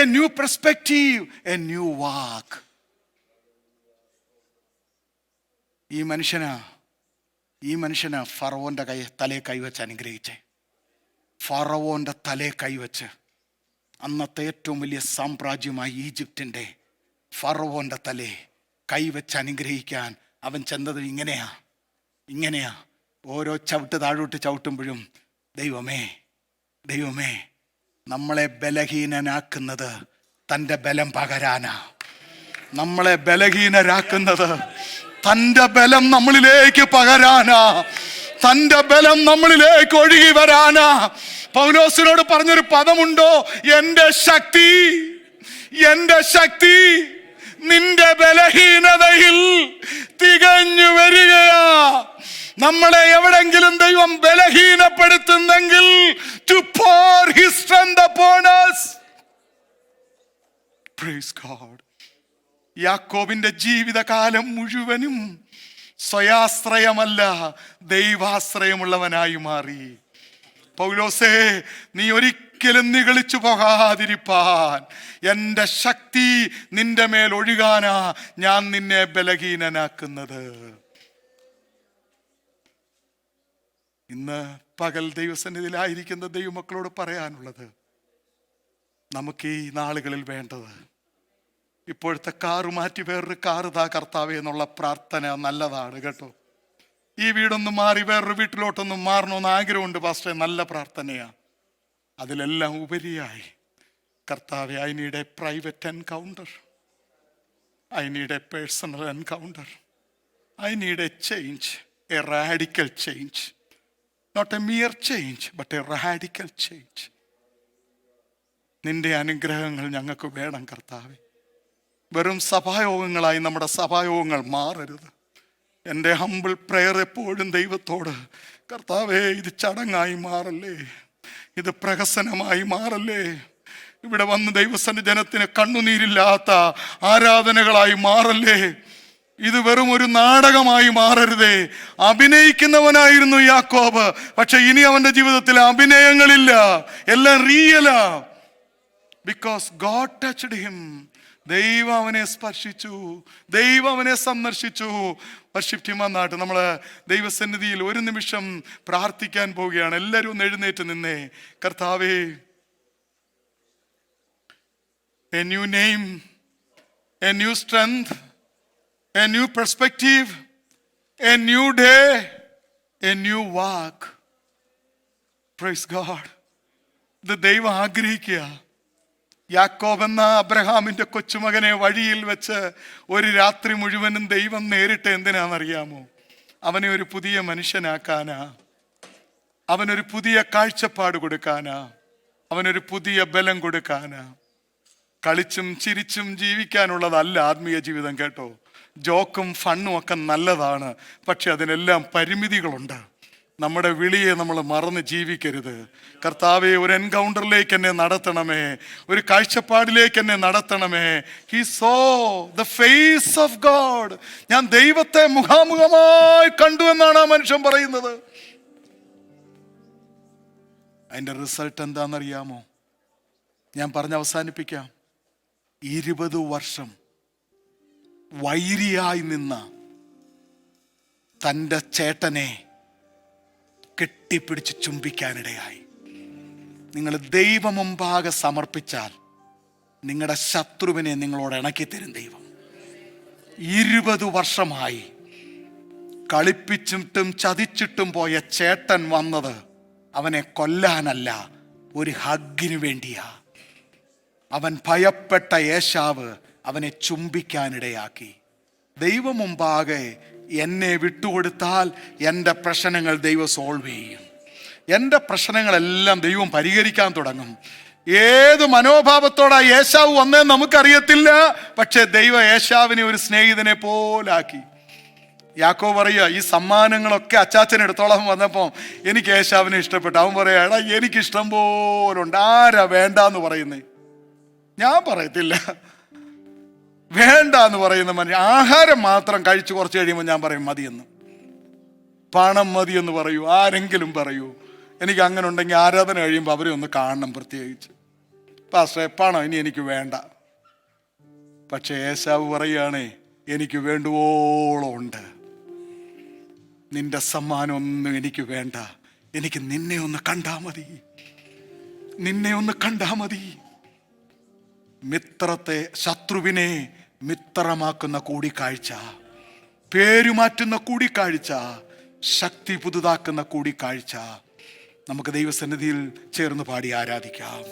a new perspective, a new walk. ഈ മനുഷ്യനാ ഫറവോന്റെ തലയെ കൈവച്ച് അനുഗ്രഹിച്ചേ. ഫറവോന്റെ തലയെ കൈവച്ച് അന്നത്തെ ഏറ്റവും വലിയ സാമ്രാജ്യമായ ഈജിപ്തിൻ്റെ ഫറവോന്റെ തലയെ കൈവച്ച് അനുഗ്രഹിക്കാൻ അവൻ ചെന്നത് ഇങ്ങനെയാ. ഓരോ ചവിട്ട് താഴോട്ട് ചവിട്ടുമ്പോഴും ദൈവമേ നമ്മളെ ബലഹീനനാക്കുന്നത് തൻ്റെ ബലം പകരാനാ. നമ്മളെ ബലഹീനരാക്കുന്നത് തൻ്റെ ബലം നമ്മളിലേക്ക് പകരാനാ. തൻ്റെ ബലം നമ്മളിലേക്ക് ഒഴുകി വരാനാ. പൗലോസിനോട് പറഞ്ഞൊരു പദമുണ്ടോ? എൻ്റെ ശക്തി നിന്റെ ബലഹീനതയിൽ തികഞ്ഞു വരികയാ. നമ്മളെ എവിടെങ്കിലും ദൈവം ബലഹീനപ്പെടുത്തുന്നെങ്കിൽ to pour his strength upon us. Praise God. യാക്കോബിന്റെ ജീവിതകാലം മുഴുവനും സ്വയാശ്രയമല്ല, ദൈവാശ്രയമുള്ളവനായി മാറി. പൗലോസേ, നീ ഒരിക്കലും നിഗളിച്ചു പോകാതിരിപ്പാൻ എൻ്റെ ശക്തി നിന്റെ മേൽ ഒഴുകാനാ ഞാൻ നിന്നെ ബലഹീനനാക്കുന്നത്. ഇന്ന് പകൽ ദൈവസന്നിധിയിലായിരിക്കുന്ന ദൈവമക്കളോട് പറയാനുള്ളത്, നമുക്ക് ഈ നാളുകളിൽ വേണ്ടത് ഇപ്പോഴത്തെ കാറ് മാറ്റി വേറൊരു കാറ് താ കർത്താവേ എന്നുള്ള പ്രാർത്ഥന നല്ലതാണ് കേട്ടോ. ഈ വീടൊന്നും മാറി വേറൊരു വീട്ടിലോട്ടൊന്നും മാറണമെന്ന് ആഗ്രഹമുണ്ട് പാസ്റ്ററെ, നല്ല പ്രാർത്ഥനയാണ്. അതിലെല്ലാം ഉപരിയായി കർത്താവേ, I need a private encounter, I need a personal encounter, I need a change, a radical change, not a mere change but a radical change. നിന്റെ അനുഗ്രഹങ്ങൾ ഞങ്ങൾക്ക് വേണം കർത്താവേ. വെറും സഭായോഗങ്ങളായി നമ്മുടെ സഭായോഗങ്ങൾ മാറരുത്. എൻ്റെ ഹംബിൾ പ്രെയർ എപ്പോഴും ദൈവത്തോട്, കർത്താവേ, ഇത് ചടങ്ങായി മാറല്ലേ, ഇത് പ്രഹസനമായി മാറല്ലേ, ഇവിടെ വന്ന് ദൈവസന്നിധി ജനത്തിന് കണ്ണുനീരില്ലാത്ത ആരാധനകളായി മാറല്ലേ, ഇത് വെറും ഒരു നാടകമായി മാറരുതേ. അഭിനയിക്കുന്നവനായിരുന്നു യാക്കോബ്, പക്ഷെ ഇനി അവന്റെ ജീവിതത്തിൽ അഭിനയങ്ങളില്ല, എല്ലാം റിയലാ. Because God touched him. ദൈവം അവനെ സ്പർശിച്ചു, ദൈവം അവനെ സന്ദർശിച്ചു. വർഷിപ്പ് ടീം വന്നാട്ട് നമ്മൾ ദൈവസന്നിധിയിൽ ഒരു നിമിഷം പ്രാർത്ഥിക്കാൻ പോവുകയാണ്. എല്ലാവരും ഒന്ന് എഴുന്നേറ്റ് നിന്നേ. കർത്താവേ, A new name, a new strength, a new perspective, a new day, a new walk. Praise God. ഇത് ദൈവം ആഗ്രഹിക്കുക. യാക്കോബ് എന്ന അബ്രഹാമിന്റെ കൊച്ചുമകനെ വഴിയിൽ വെച്ച് ഒരു രാത്രി മുഴുവനും ദൈവം നേരിട്ട് എന്തിനാണെന്നറിയാമോ? അവനെ ഒരു പുതിയ മനുഷ്യനാക്കാനാ, അവനൊരു പുതിയ കാഴ്ചപ്പാട് കൊടുക്കാനാ, അവനൊരു പുതിയ ബലം കൊടുക്കാനാ. കളിച്ചും ചിരിച്ചും ജീവിക്കാനുള്ളതല്ല ആത്മീയ ജീവിതം കേട്ടോ. ജോക്കും ഫണ്ണും ഒക്കെ നല്ലതാണ്, പക്ഷെ അതിനെല്ലാം പരിമിതികളുണ്ട്. നമ്മുടെ വിളിയെ നമ്മൾ മറന്ന് ജീവിക്കരുത്. കർത്താവെ, ഒരു എൻകൗണ്ടറിലേക്ക് എന്നെ നടത്തണമേ, ഒരു കാഴ്ചപ്പാടിലേക്ക് എന്നെ നടത്തണമേ. He saw the face of God. ഞാൻ ദൈവത്തെ മുഖാമുഖമായി കണ്ടു എന്നാണ് ആ മനുഷ്യൻ പറയുന്നത്. അതിന്റെ റിസൾട്ട് എന്താണെന്നറിയാമോ? ഞാൻ പറഞ്ഞ് അവസാനിപ്പിക്കാം. 20 വർഷം വൈരിയായി നിന്ന തൻ്റെ ചേട്ടനെ കെട്ടിപ്പിടിച്ച് ചുംബിക്കാനിടയായി. നിങ്ങൾ ദൈവമുമ്പാകെ സമർപ്പിച്ചാൽ നിങ്ങളുടെ ശത്രുവിനെ നിങ്ങളോട് ഇണക്കി തരും ദൈവം. 20 വർഷമായി കളിപ്പിച്ചിട്ടും ചതിച്ചിട്ടും പോയ ചേട്ടൻ വന്നത് അവനെ കൊല്ലാനല്ല, ഒരു ഹഗ്ഗിന് വേണ്ടിയാ. അവൻ ഭയപ്പെട്ട ഏശാവ് അവനെ ചുംബിക്കാനിടയാക്കി. ദൈവം മുമ്പാകെ എന്നെ വിട്ടുകൊടുത്താൽ എൻ്റെ പ്രശ്നങ്ങൾ ദൈവം സോൾവ് ചെയ്യും. എൻ്റെ പ്രശ്നങ്ങളെല്ലാം ദൈവം പരിഹരിക്കാൻ തുടങ്ങും. ഏത് മനോഭാവത്തോടാ ഏശാവ് വന്നതെന്ന് നമുക്കറിയത്തില്ല, പക്ഷെ ദൈവം ഏശാവിനെ ഒരു സ്നേഹിതനെ പോലാക്കി. യാക്കോബ് പറയുക, ഈ സമ്മാനങ്ങളൊക്കെ അച്ചാച്ചൻ എടുത്തോളം വന്നപ്പോൾ എനിക്ക് ഏശാവിനെ ഇഷ്ടപ്പെട്ടു. അവൻ പറയാ, എടാ എനിക്കിഷ്ടം പോലുണ്ട്, ആരാ വേണ്ടാന്ന് പറയുന്നേ? ഞാൻ പറയത്തില്ല, വേണ്ട എന്ന് പറയുന്ന മനുഷ്യൻ. ആഹാരം മാത്രം കഴിച്ച് കുറച്ച് കഴിയുമ്പോൾ ഞാൻ പറയും മതിയെന്ന്. പണം മതിയെന്ന് പറയൂ, ആരെങ്കിലും പറയൂ. എനിക്ക് അങ്ങനെ ഉണ്ടെങ്കിൽ ആരാധന കഴിയുമ്പോൾ അവരെ ഒന്ന് കാണണം. പ്രത്യേകിച്ച് പാസ്റ്ററെ, പണം ഇനി എനിക്ക് വേണ്ട. പക്ഷെ ഏശാവ് പറയുകയാണേ, എനിക്ക് വേണ്ടുവോളം ഉണ്ട്. നിന്റെ സമ്മാനം ഒന്നും എനിക്ക് വേണ്ട, എനിക്ക് നിന്നെ ഒന്ന് കണ്ടാ മതി, നിന്നെ ഒന്ന് കണ്ടാ മതി. മിത്രത്തെ, ശത്രുവിനെ മിത്രമാക്കുന്ന കൂടിക്കാഴ്ച, പേരുമാറ്റുന്ന കൂടിക്കാഴ്ച, ശക്തി പുതുതാക്കുന്ന കൂടിക്കാഴ്ച. നമുക്ക് ദൈവസന്നിധിയിൽ ചേർന്ന് പാടി ആരാധിക്കാം.